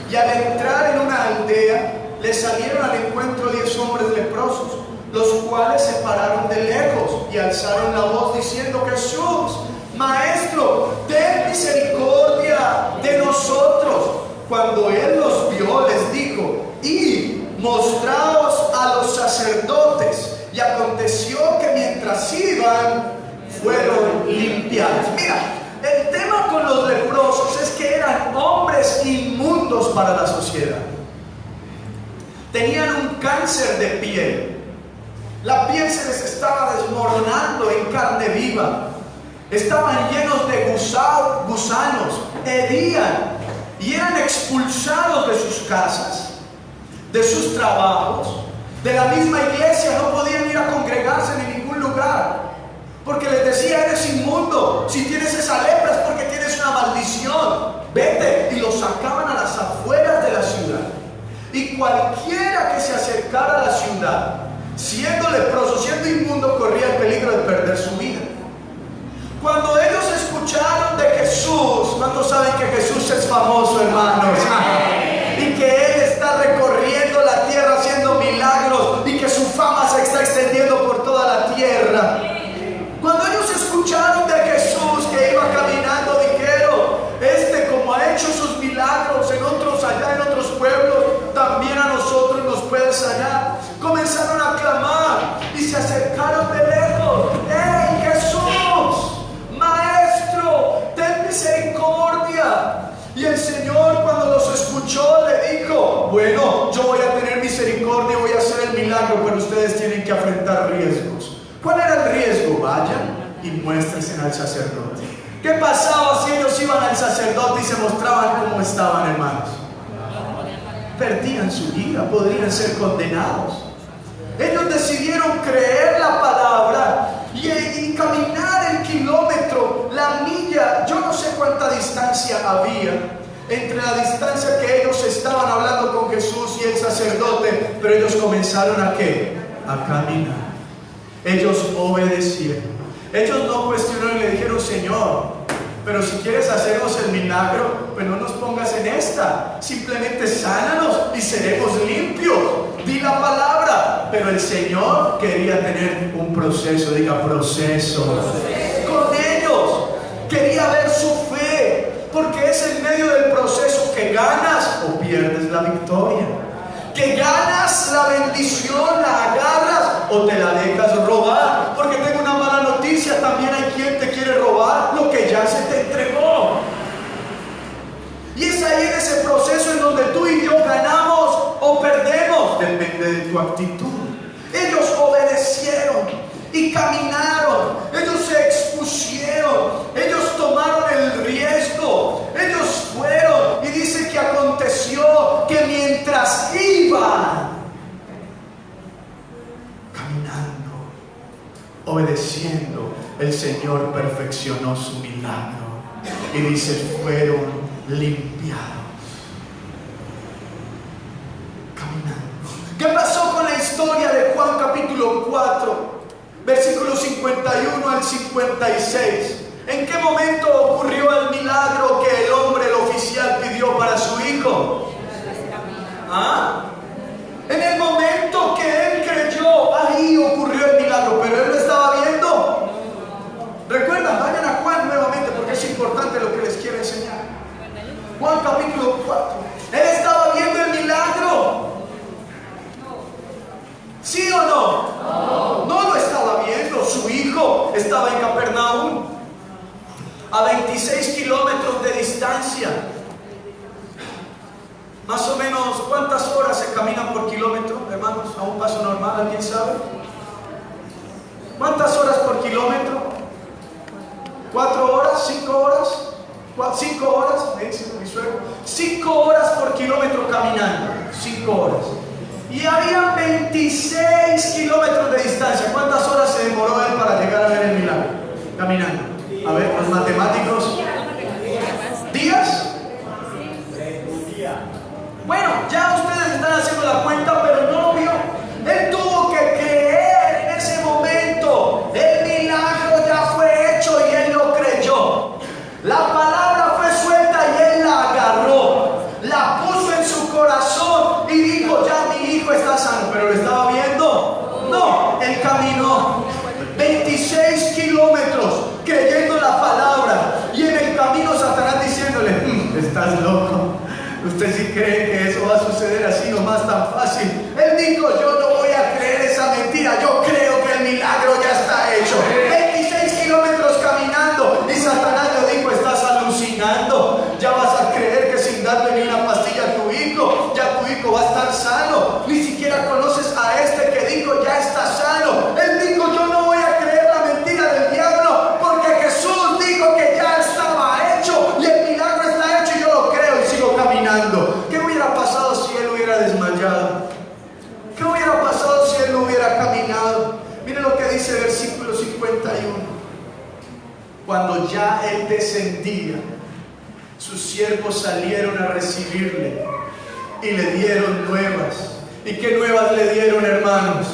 y al entrar en una aldea, le salieron al encuentro 10 hombres leprosos, los cuales se pararon de lejos y alzaron la voz diciendo: Jesús, Maestro, ten misericordia de nosotros. Cuando Él los vio, les dijo: Id, mostraos a los sacerdotes. Y aconteció que mientras iban, fueron limpiados. Mira, el tema con los leprosos es que eran hombres inmundos para la sociedad. Tenían un cáncer de piel. La piel se les estaba desmoronando en carne viva. Estaban llenos de gusanos, hedían y eran expulsados de sus casas, de sus trabajos, de la misma iglesia. No podían ir a congregarse en ningún lugar, porque les decía: eres inmundo, si tienes esa lepra es porque tienes una maldición, vete. Y los sacaban a las afueras de la ciudad. Y cualquiera que se acercara a la ciudad, siendo leproso, siendo inmundo, corría el peligro de perder su vida. Cuando ellos escucharon de Jesús, ¿cuántos saben que Jesús es famoso, hermanos? Y que Él está recorriendo la tierra haciendo milagros, y que su fama se está extendiendo por toda la tierra. Cuando ellos escucharon de Jesús que iba caminando, dijeron: como ha hecho sus milagros en otros allá, en otros pueblos, también a nosotros nos puede sanar. Comenzaron a clamar y se acercaron de lejos: ¡Hey, Jesús, Maestro, ten misericordia! Y el Señor, cuando los escuchó, le dijo: bueno, yo voy a tener misericordia, voy a hacer el milagro, pero ustedes tienen que afrontar riesgos. ¿Cuál era el riesgo? Vayan y muéstrense al sacerdote. ¿Qué pasaba si ellos iban al sacerdote y se mostraban como estaban, hermanos? Perdían su vida, podrían ser condenados. Ellos decidieron creer la palabra y caminar el kilómetro, la milla. Yo no sé cuánta distancia había entre la distancia que ellos estaban hablando con Jesús y el sacerdote, pero ellos comenzaron ¿a qué? A caminar. Ellos obedecieron. Ellos no cuestionaron y le dijeron: Señor, pero si quieres hacernos el milagro, pues no nos pongas en esta, simplemente sánanos y seremos limpios. Di la palabra. Pero el Señor quería tener un proceso. Diga: proceso. Con ellos quería ver su fe, porque es en medio del proceso que ganas o pierdes la victoria, que ganas la bendición, la agarras o te la dejas robar. Porque tengo una mala noticia, también hay quien te quiere robar lo que ya se te entregó. Y es ahí en ese proceso en donde tú y yo ganamos o perdemos. Depende de tu actitud. Ellos obedecieron y caminaron. Ellos se expusieron. Ellos tomaron el riesgo. Ellos fueron. Y dice que aconteció que mientras iban caminando, obedeciendo, el Señor perfeccionó su milagro. Y dice, fueron limpiados. Caminando. ¿Qué pasó con la historia de Juan capítulo 4, versículos 51 al 56? ¿En qué momento ocurrió el milagro que el hombre, el oficial, pidió para su hijo? ¿Ah? En el momento que él creyó, ahí ocurrió el milagro, pero él lo estaba viendo. Recuerdan, vayan a Juan nuevamente porque es importante lo que les quiero enseñar. Juan capítulo 4. Él estaba viendo el milagro. ¿Sí o no? No lo estaba viendo. Su hijo estaba en Capernaum, a 26 kilómetros de distancia. Más o menos, ¿cuántas horas se caminan por kilómetro, hermanos? A un paso normal, ¿alguien sabe? ¿Cuántas horas por kilómetro? ¿4 horas? ¿5 horas? 5 horas, me dice mi suegro. 5 horas por kilómetro caminando. 5 horas. Y había 26 kilómetros de distancia. ¿Cuántas horas se demoró él para llegar a ver el milagro? Caminando. A ver, los matemáticos. ¿Días? Bueno, ya ustedes están haciendo la cuenta, pero no lo vio. Él tuvo que creer en ese momento. El milagro ya fue hecho y él lo creyó. La palabra fue suelta y él la agarró. La puso en su corazón y dijo, ya mi hijo está sano. ¿Pero lo estaba viendo? No, él caminó 26 kilómetros creyendo la palabra. Y en el camino Satanás diciéndole, estás loco. ¿Usted sí cree que eso va a suceder así nomás tan fácil? Él dijo, yo no voy a creer esa mentira. Yo creo que el milagro ya está hecho. 26 kilómetros caminando. Y Satanás le dijo, estás alucinando. Ya vas a creer que sin darle ni una pastilla a tu hijo, ya tu hijo va a estar sano. Ni siquiera conoces a este que dijo, ya está sano. Él dijo, yo no voy a creer la mentira del diablo, porque Jesús dijo que ya estaba hecho. Y el milagro está hecho y yo lo creo y sigo caminando. ¿Qué hubiera pasado si él hubiera desmayado? ¿Qué hubiera pasado si él no hubiera caminado? Miren lo que dice el versículo 51. Cuando ya él descendía, sus siervos salieron a recibirle y le dieron nuevas. ¿Y qué nuevas le dieron, hermanos?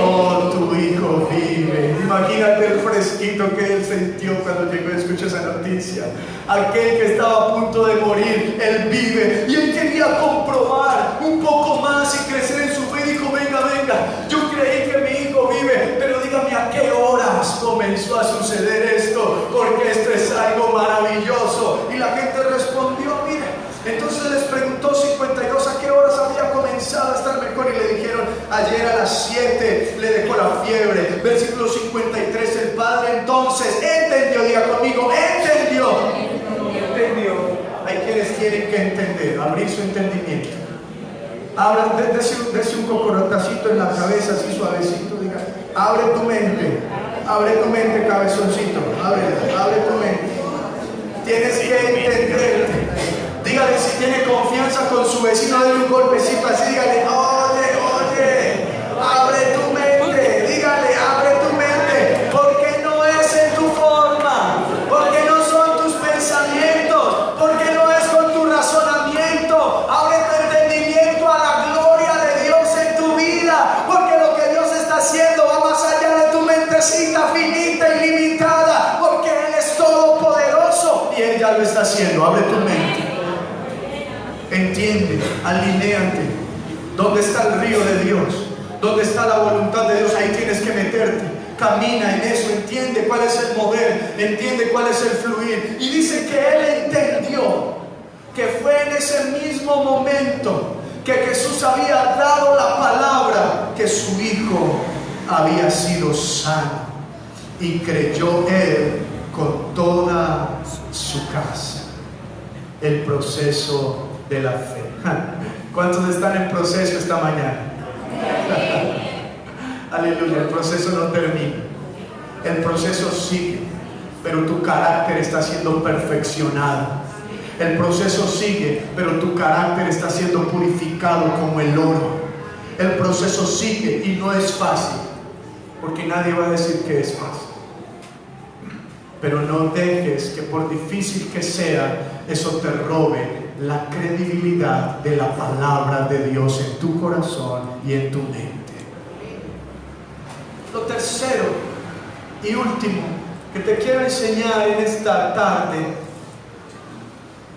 Oh, tu hijo vive. Imagínate el fresquito que él sintió cuando llegó y escuchó esa noticia. Aquel que estaba a punto de morir, él vive. Y él quería comprobar un poco más y crecer en su fe. Dijo, venga, yo creí que mi hijo vive, pero dígame a qué horas comenzó a suceder esto, porque esto es algo maravilloso. Y la gente respondió, mire. Entonces les preguntó 52 a qué horas había comenzado a estar mejor y le dijeron, ayer a las 7 le dejó la fiebre. Versículo 53, el padre entonces entendió, diga conmigo, entendió. Hay quienes tienen que entender, abrir su entendimiento. Dese un cocorotacito en la cabeza así suavecito, diga, abre tu mente cabezoncito, abre tu mente. Tienes que entender. Dígale, si tiene confianza con su vecino, dale un golpecito así, dígale, oye, abre tu mente, dígale, abre tu mente, porque no es en tu forma, porque no son tus pensamientos, porque no es con tu razonamiento. Abre tu entendimiento a la gloria de Dios en tu vida, porque lo que Dios está haciendo va más allá de tu mentecita finita y limitada, porque Él es todopoderoso y Él ya lo está haciendo. Abre tu mente. Entiende, alinéate. ¿Dónde está el río de Dios? ¿Dónde está la voluntad de Dios? Ahí tienes que meterte. Camina en eso, entiende cuál es el mover, entiende cuál es el fluir. Y dice que él entendió que fue en ese mismo momento que Jesús había dado la palabra que su hijo había sido sano. y creyó él con toda su casa. El proceso de la fe. ¿Cuántos están en proceso esta mañana? Aleluya, el proceso no termina. El proceso sigue, pero tu carácter está siendo perfeccionado. El proceso sigue, pero tu carácter está siendo purificado como el oro. El proceso sigue y no es fácil, porque nadie va a decir que es fácil. Pero no dejes que por difícil que sea, eso te robe la credibilidad de la palabra de Dios en tu corazón y en tu mente. Lo tercero y último que te quiero enseñar en esta tarde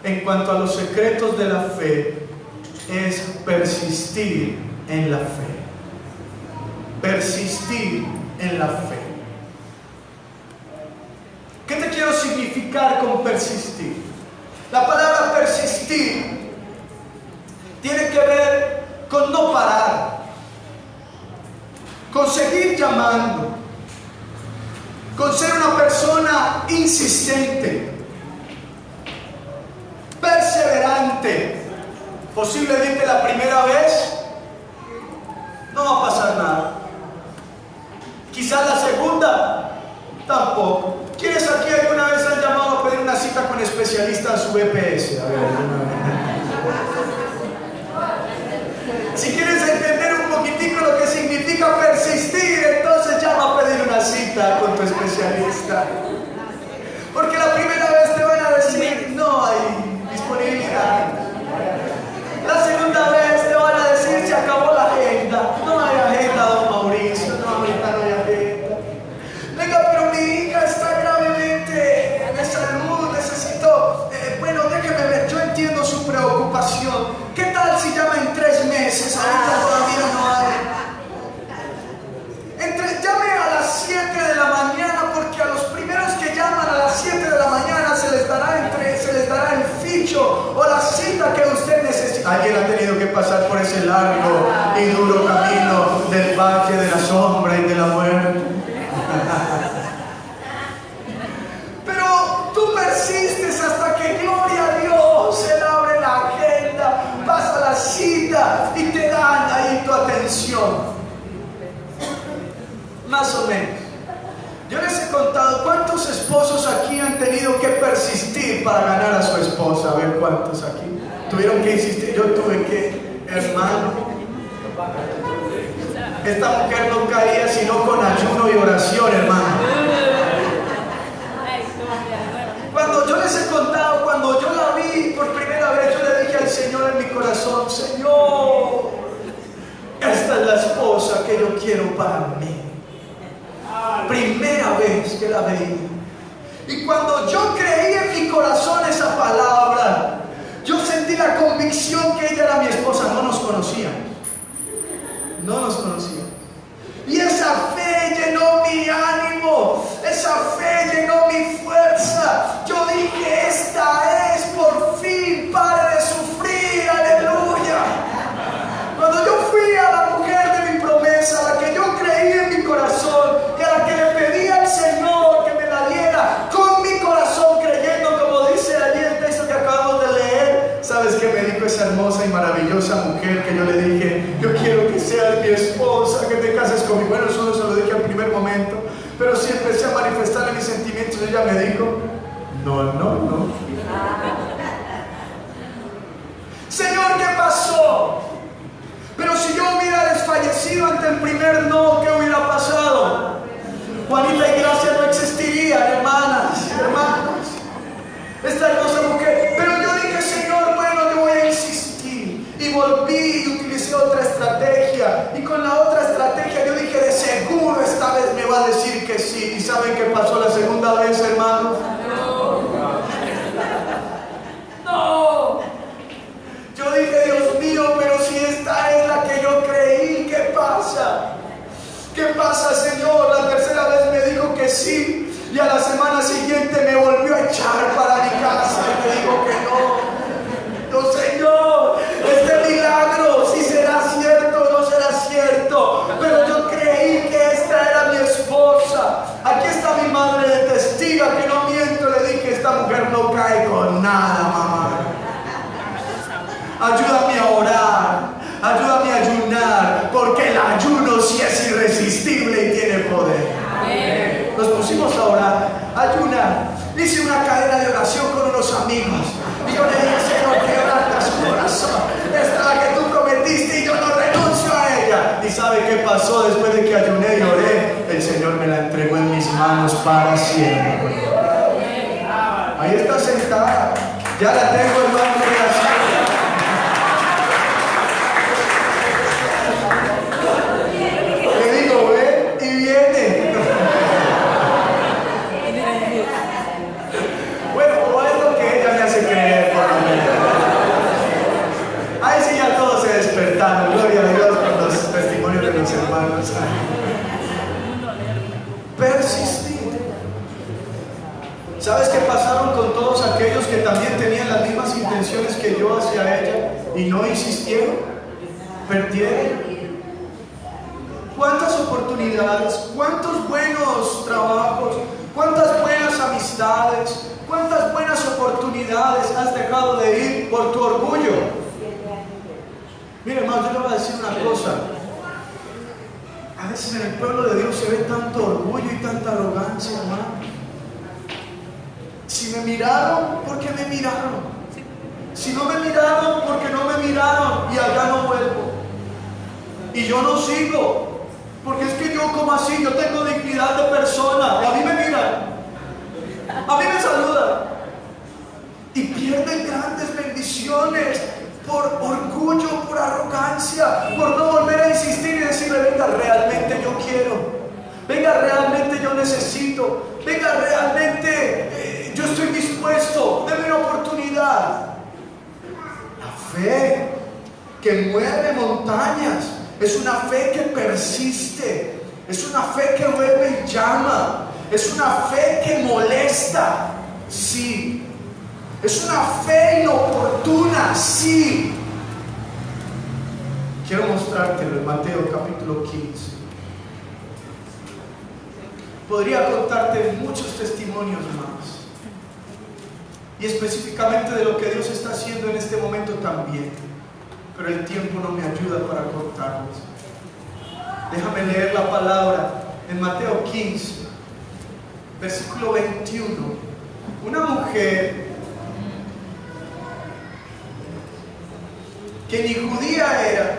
en cuanto a los secretos de la fe es persistir en la fe. Persistir en la fe. ¿Qué te quiero significar con persistir? La palabra persistir tiene que ver con no parar, con seguir llamando, con ser una persona insistente, perseverante. Posiblemente la primera vez no va a pasar nada. Quizás la segunda tampoco. ¿Quiénes aquí alguna vez han llamado a pedir una cita con especialista en su EPS? A ver, si quieres entender un poquitico lo que significa persistir, entonces llama a pedir una cita con tu especialista. Porque la primera vez te van a decir no hay disponibilidad. La segunda vez te van a decir se acabó la agenda. No hay agenda, don Mauricio. No, ahorita no hay agenda. Venga, pero mi hija está gravemente de salud. Necesito... bueno, déjeme ver. Yo entiendo su preocupación. ¿Qué tal si llama en 3 meses? Ahorita todavía no hay. Llame a las 7 de la mañana, porque a los primeros que llaman a las 7 de la mañana se les dará el ficho o la cita que usted necesita. Alguien ha tenido que pasar por ese largo y duro camino del valle de la sombra y de la muerte. Pero tú persistes hasta que, gloria a Dios, Él abre la agenda, pasa la cita y te dan ahí tu atención. Más o menos. Yo les he contado cuántos esposos aquí han tenido que persistir para ganar a su esposa. A ver cuántos aquí tuvieron que insistir. Yo tuve que, hermano, esta mujer no caía sino con ayuno y oración, hermano. Cuando yo les he contado, cuando yo la vi por primera vez, yo le dije al Señor en mi corazón: Señor, esta es la esposa que yo quiero para mí. Primera vez que la veía. Y cuando yo creí en mi corazón esa palabra, yo sentí la convicción que ella era mi esposa. No nos conocíamos. No nos conocíamos. Y esa fe llenó mi ánimo. Esa fe llenó mi fuerza. Yo dije: esta es, por fin, pare de sufrir. Aleluya. Cuando yo fui a la mujer de mi promesa, a la que yo creí en mi corazón, y a la que le pedí al Señor que me la diera con mi corazón, creyendo, como dice allí el texto que acabamos de leer, ¿sabes qué me dijo esa hermosa y maravillosa mujer? Que yo le dije: yo quiero que seas mi esposa, que te cases conmigo. Bueno, eso no se lo dije al primer momento, pero sí empecé a manifestarle mis sentimientos. Ella me dijo: no. Señor, ¿qué pasó? Pero si yo hubiera desfallecido ante el primer no, ¿qué hubiera pasado? Juanita y Gracia no existirían, hermanas, hermanos. Esta hermosa mujer. Pero yo dije: Señor, bueno, yo voy a insistir. Y volví y utilicé otra estrategia. Y con la otra estrategia yo dije: de seguro esta vez me va a decir que sí. ¿Y saben qué pasó la segunda vez, hermanos? No. Yo dije: Dios mío, pero si esta es la que yo creí, ¿qué pasa? ¿Qué pasa, Señor? La tercera vez me dijo que sí. Y a la semana siguiente me volvió a echar para mi casa y me dijo que no. No, Señor, este milagro, si será cierto o no será cierto, pero yo creí que esta era mi esposa. Aquí está de oración con unos amigos. Y yo le dije, Señor, quebranta su corazón. Esta es la que tú prometiste y yo no renuncio a ella. ¿Y sabe qué pasó después de que ayuné y oré? El Señor me la entregó en mis manos para siempre. Ahí está sentada. Ya la tengo, hermano, gracias. Le digo, ve y viene. Bueno, o es lo que ella me hace creer, por lo menos. Ahí sí ya todos se despertaron. Gloria a Dios por los testimonios de los hermanos. Persistir. ¿Sabes qué pasaron con todos aquellos que también tenían las mismas intenciones que yo hacia ella y no insistieron? Perdieron. ¿Cuántas oportunidades? ¿Cuántos buenos trabajos? ¿Cuántas buenas amistades? ¿Cuántas buenas oportunidades has dejado de ir por tu orgullo? Mire, hermano, yo le voy a decir una cosa. A veces en el pueblo de Dios se ve tanto orgullo y tanta arrogancia, hermano. Si me miraron, ¿por qué me miraron? Si no me miraron, ¿por qué no me miraron? Y allá no vuelvo. Y yo no sigo. Porque es que yo como así, yo tengo dignidad de persona. Y a mí me miran. A mí me saludan. Y pierden grandes bendiciones por orgullo, por arrogancia, por no volver a insistir y decirle, venga, realmente yo quiero. Venga, realmente yo necesito. Venga, realmente yo estoy dispuesto. Deme una oportunidad. La fe que mueve montañas es una fe que persiste. Es una fe que vuelve y llama. Es una fe que molesta. Sí. Es una fe inoportuna. Sí. Quiero mostrártelo en Mateo capítulo 15. Podría contarte muchos testimonios más. Y específicamente de lo que Dios está haciendo en este momento también. Pero el tiempo no me ayuda para contarlos. Déjame leer la palabra en Mateo 15, versículo 21. Una mujer que ni judía era,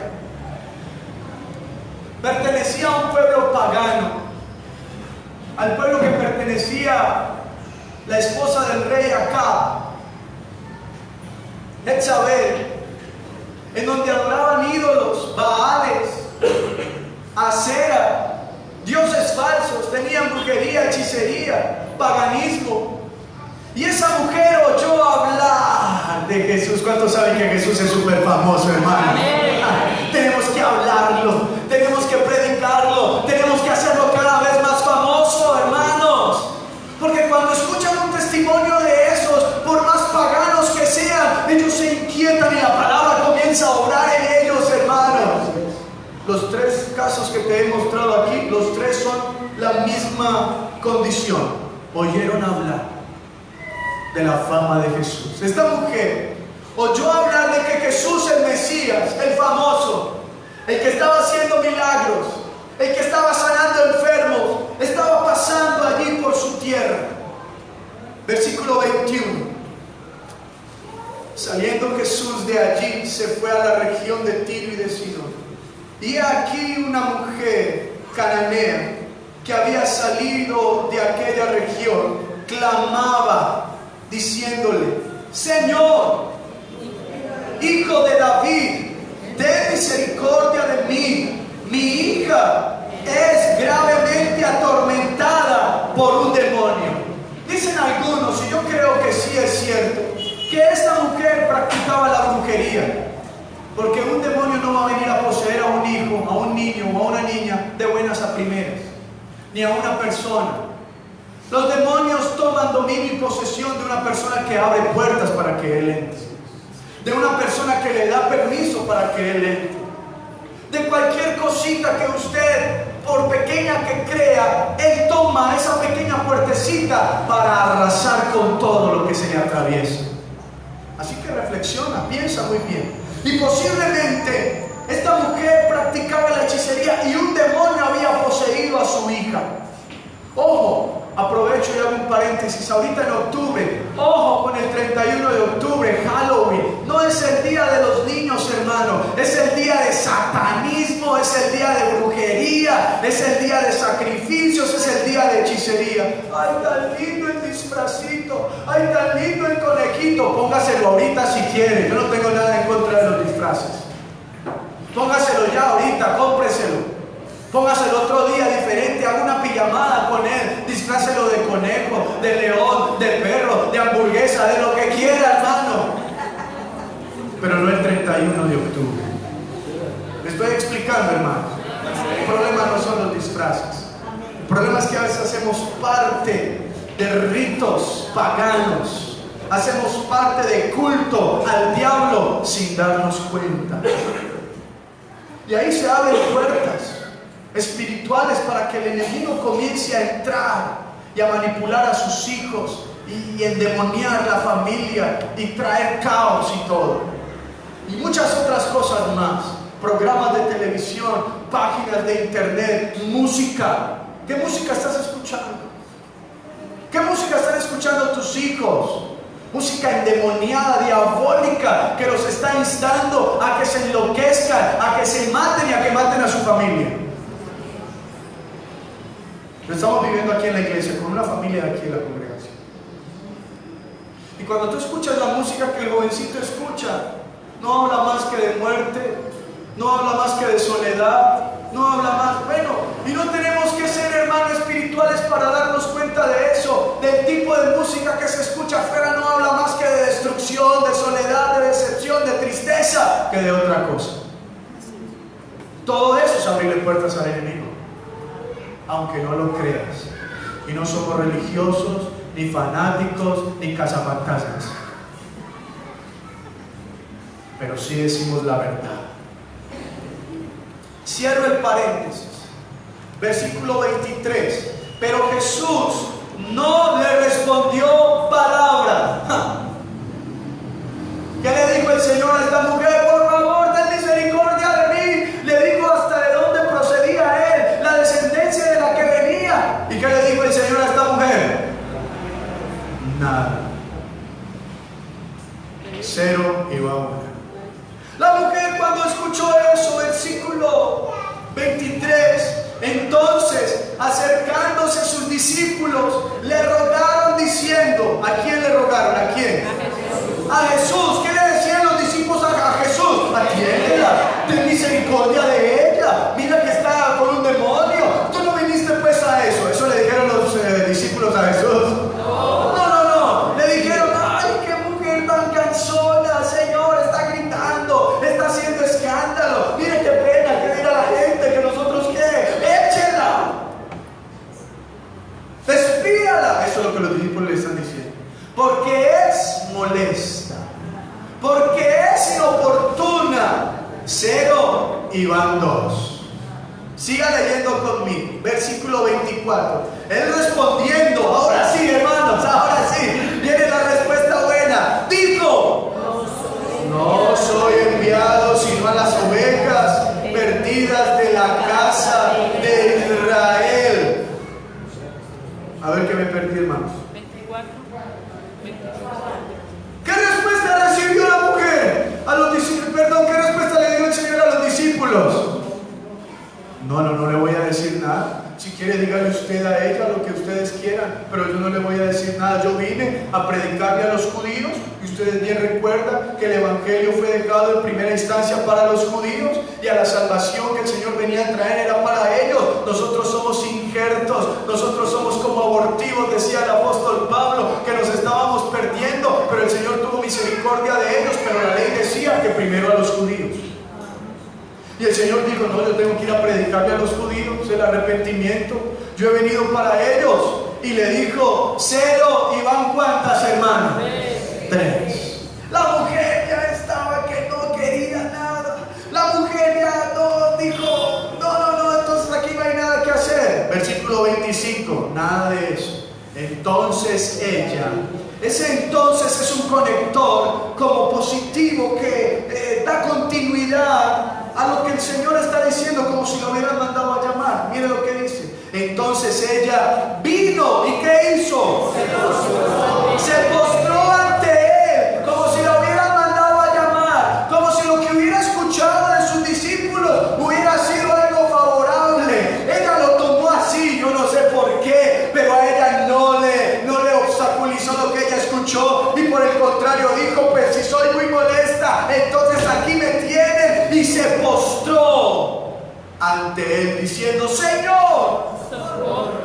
pertenecía a un pueblo pagano, al pueblo que pertenecía la esposa del rey Acab, Jezabel, en donde adoraban ídolos, Baales, Acera, dioses falsos, tenían brujería, hechicería, paganismo. Y esa mujer oyó hablar de Jesús. ¿Cuántos saben que Jesús es súper famoso, hermano? Tenemos que hablarlo, tenemos que predicarlo, tenemos que hacerlo cada vez más famoso, hermanos. Porque cuando escuchan un testimonio de esos, por más paganos que sean, ellos se inquietan y la palabra comienza a obrar en ellos, hermanos. Los tres casos que te he mostrado aquí, los tres son la misma condición. Oyeron hablar de la fama de Jesús. Esta mujer oyó hablar de que Jesús, el Mesías, el famoso, el que estaba haciendo milagros, el que estaba sanando enfermos, estaba pasando allí por su tierra. Versículo 21. Saliendo Jesús de allí, se fue a la región de Tiro y de Sidón. Y aquí una mujer cananea que había salido de aquella región clamaba diciéndole: Señor, Hijo de David, ten misericordia de mí. Mi hija es gravemente atormentada por un demonio. Dicen algunos, y yo creo que sí es cierto, que esta mujer practicaba la brujería. Porque un demonio no va a venir a poseer a un hijo, a un niño o a una niña de buenas a primeras, ni a una persona. Los demonios toman dominio y posesión de una persona que abre puertas para que él entre, de una persona que le da permiso para que él entre, de cualquier cosita que usted, por pequeña que crea, él toma esa pequeña puertecita para arrasar con todo lo que se le atraviesa. Así que reflexiona, piensa muy bien. Y posiblemente esta mujer practicaba la hechicería y un demonio había poseído a su hija. Ojo, Aprovecho y hago un paréntesis. Ahorita en octubre, ojo con el 31 de octubre, Halloween. No es el día de los niños, hermano. Es el día de satanismo, es el día de brujería, es el día de sacrificios, es el día de hechicería. Ay, tan lindo el disfrazito. Ay, tan lindo el conejito. Póngaselo ahorita si quiere. Yo no tengo nada en contra de los disfraces. Póngaselo ya ahorita, cómpreselo. Póngase el otro día diferente, haga una pijamada con él, disfrácelo de conejo, de león, de perro, de hamburguesa, de lo que quiera, hermano. Pero no el 31 de octubre. Me estoy explicando, hermano. El problema no son los disfraces. El problema es que a veces hacemos parte de ritos paganos. Hacemos parte de culto al diablo sin darnos cuenta. Y ahí se abren puertas espirituales para que el enemigo comience a entrar y a manipular a sus hijos y endemoniar la familia y traer caos y todo. Y muchas otras cosas más. Programas de televisión, páginas de internet, música. ¿Qué música estás escuchando? ¿Qué música están escuchando tus hijos? Música endemoniada, diabólica, que los está instando a que se enloquezcan, a que se maten y a que maten a su familia. Lo estamos viviendo aquí en la iglesia, con una familia de aquí en la congregación. Y cuando tú escuchas la música que el jovencito escucha, no habla más que de muerte, no habla más que de soledad, no habla más. Bueno, y no tenemos que ser hermanos espirituales para darnos cuenta de eso. Del tipo de música que se escucha afuera no habla más que de destrucción, de soledad, de decepción, de tristeza, que de otra cosa. Todo eso es abrirle puertas al enemigo, aunque no lo creas. Y no somos religiosos, ni fanáticos, ni cazafantasmas, pero sí decimos la verdad. Cierro el paréntesis. Versículo 23. Pero Jesús no le respondió palabra. ¿Qué le dijo el Señor a esta mujer? Por favor, ten misericordia de mí. Le dijo hasta de dónde procedía él, la descendencia de la que venía. ¿Y qué le dijo el Señor a esta mujer? Nada. Cero y va una. La mujer, cuando escuchó eso, versículo 23, entonces acercándose a sus discípulos, le rogaron diciendo, ¿a quién le rogaron? ¿A quién? A Jesús. ¿Qué le decían los discípulos a Jesús? Atiéndela, ten misericordia de ella, mira que está con un demonio. Tú no viniste pues a eso. Eso le dijeron los discípulos a Jesús. No, le dijeron, ay, qué mujer tan cansona, Señor, está gritando, está haciendo escándalo, mire qué pena, que dirá la gente, que nosotros qué, échenla, despídala. Eso es lo que los discípulos le están diciendo, porque es molesta, porque es inoportuna. Cero y van dos. Siga leyendo conmigo, versículo 24. Él respondiendo, ahora sí, hermanos, ahora sí, viene la respuesta buena. Dijo, no soy enviado sino a las ovejas perdidas de la casa de Israel. A ver, que me perdí, hermanos. 24. ¿Qué respuesta recibió la mujer? A los discípulos, perdón, ¿qué respuesta le dio el Señor a los discípulos? No le voy a decir nada. Si quiere, dígale usted a ella lo que ustedes quieran, pero yo no le voy a decir nada. Yo vine a predicarle a los judíos, y ustedes bien recuerdan que el evangelio fue dejado en primera instancia para los judíos, y a la salvación que el Señor venía a traer era para ellos. Nosotros somos injertos, nosotros somos como abortivos, decía el apóstol Pablo, que nos estábamos perdiendo, pero el Señor tuvo misericordia de ellos. Pero la ley decía que primero a los judíos. Y el Señor dijo, no, yo tengo que ir a predicarle a los judíos el arrepentimiento. Yo he venido para ellos. Y le dijo, cero, y van ¿cuántas, hermanas? 3. La mujer ya estaba que no quería nada. La mujer ya no dijo, no, entonces aquí no hay nada que hacer. Versículo 25, nada de eso. Entonces ella, ese entonces es un conector como positivo que da continuidad a lo que el Señor está diciendo, como si lo hubieran mandado a llamar. Mire lo que dice. Entonces ella vino y ¿qué hizo? Se postró ante él, como si la hubieran mandado a llamar, como si lo que hubiera escuchado de sus discípulos hubiera sido algo favorable. Ella lo tomó así, yo no sé por qué, pero a ella no le obstaculizó lo que ella escuchó, y por el contrario dijo: pues si soy muy molesta, entonces aquí me tienen. Y se postró ante él diciendo: Señor,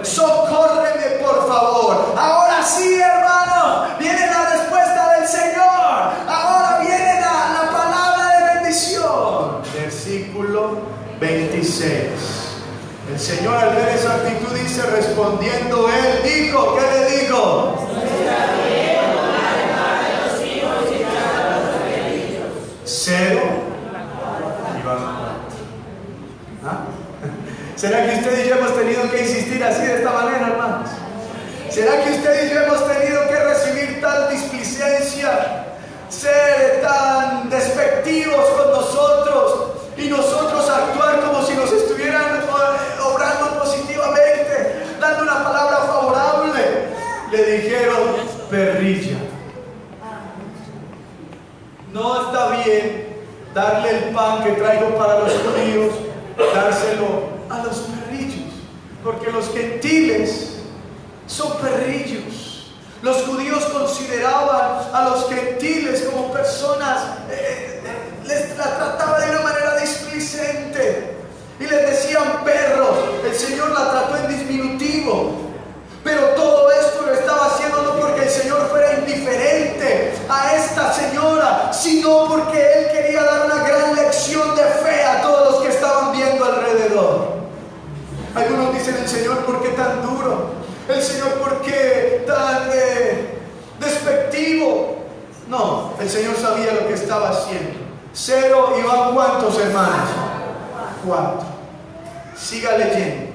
socórreme por favor. Ahora sí, hermano, viene la respuesta del Señor. Ahora viene la palabra de bendición. Versículo 26. El Señor, al ver esa actitud, dice: respondiendo él, dijo, ¿qué le dijo? Cero y van cuatro. ¿Ah? ¿Será que usted y yo hemos tenido que insistir así de esta manera, hermanos? ¿Será que usted y yo hemos tenido que recibir tal displicencia, ser tan despectivos con nosotros y nosotros actuar como si nos estuvieran obrando positivamente, dando una palabra favorable? Le dijeron: perrilla. No está bien darle el pan que traigo para los judíos, dárselo a los perrillos, porque los gentiles son perrillos. Los judíos consideraban a los gentiles como personas, les trataba de una manera displicente y les decían perros. El Señor la trató en diminutivo, pero todo esto lo estaba haciendo no porque el Señor fuera indiferente a esta señora, sino porque Él quería dar una gran lección de fe a todos los que estaban viendo alrededor. Algunos dicen: el Señor, ¿por qué tan duro? El Señor, ¿por qué tan despectivo? No, el Señor sabía lo que estaba haciendo. Cero y van ¿cuántos, hermanos? 4. Siga leyendo.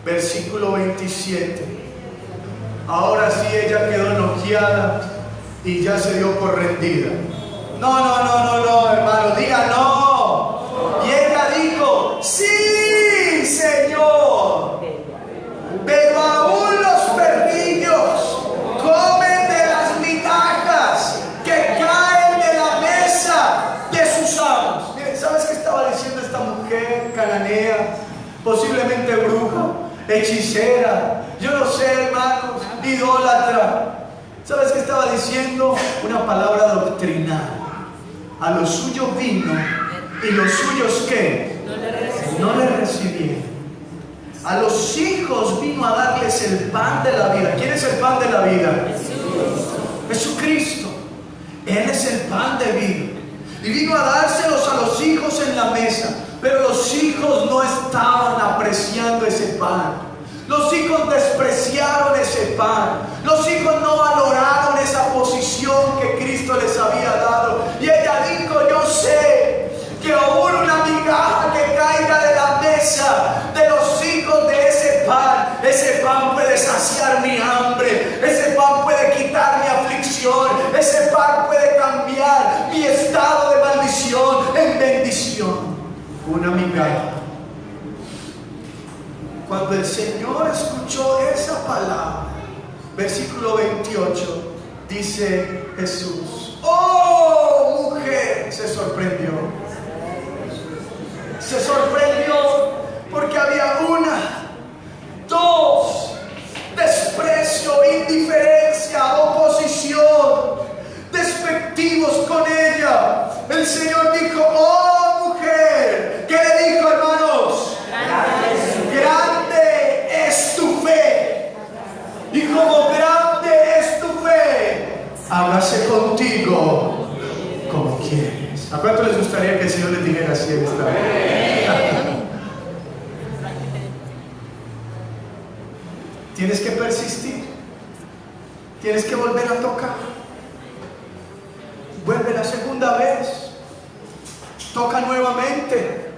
Versículo 27. Ahora sí ella quedó noqueada y ya se dio por rendida. No, hermano, diga no. Y ella dijo: sí, Señor, pero aún los perrillos comen de las migajas que caen de la mesa de sus amos. Miren, ¿sabes qué estaba diciendo esta mujer cananea? Posiblemente bruja, hechicera, yo no sé, hermanos, idólatra. ¿Sabes qué estaba diciendo? Una palabra doctrinal. A los suyos vino y los suyos ¿qué? No le recibieron. A los hijos vino a darles el pan de la vida. ¿Quién es el pan de la vida? Jesucristo. Él es el pan de vida. Y vino a dárselos a los hijos en la mesa. Pero los hijos no estaban apreciando ese pan. Los hijos despreciaron ese pan. Los hijos no valoraron esa posición que Cristo les había dado. Y ella dijo: yo sé que aún una migaja que caiga de la mesa de los hijos de ese pan puede saciar mi hambre, ese pan puede quitar mi aflicción, ese pan puede cambiar mi estado de maldición en bendición. Una migaja. Cuando el Señor escuchó esa palabra, versículo 28, dice Jesús: ¡oh, mujer! Se sorprendió. Se sorprendió porque había dos, desprecio, indiferencia, oposición, despectivos con ella. El Señor dijo: ¡oh, mujer! ¿Qué le dijo, hermanos? Grande es tu fe. Y como grande es tu fe, hágase contigo como quieres. ¿A cuánto les gustaría que el Señor les dijera así en esta hora? Tienes que persistir. Tienes que volver a tocar. Vuelve la segunda vez. Toca nuevamente.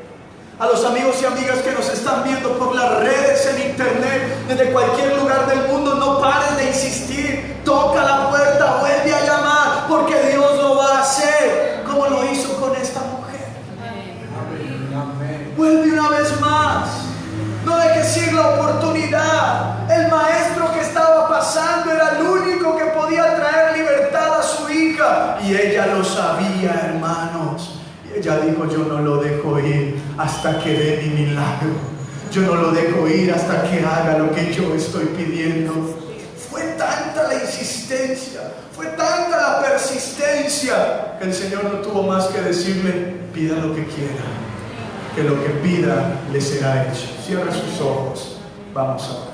A los amigos y amigas que nos están viendo por las redes, en internet, desde cualquier lugar del mundo, no pares de insistir. Toca la puerta, vuelve a llamar, porque Dios lo va a hacer, como lo hizo con esta mujer. Vuelve una vez más. No dejes ir ella lo sabía, hermanos. Y ella dijo, yo no lo dejo ir hasta que dé mi milagro. Yo no lo dejo ir hasta que haga lo que yo estoy pidiendo. Fue tanta la insistencia, fue tanta la persistencia, que el Señor no tuvo más que decirle, pida lo que quiera, que lo que pida le será hecho. Cierra sus ojos, vamos a orar.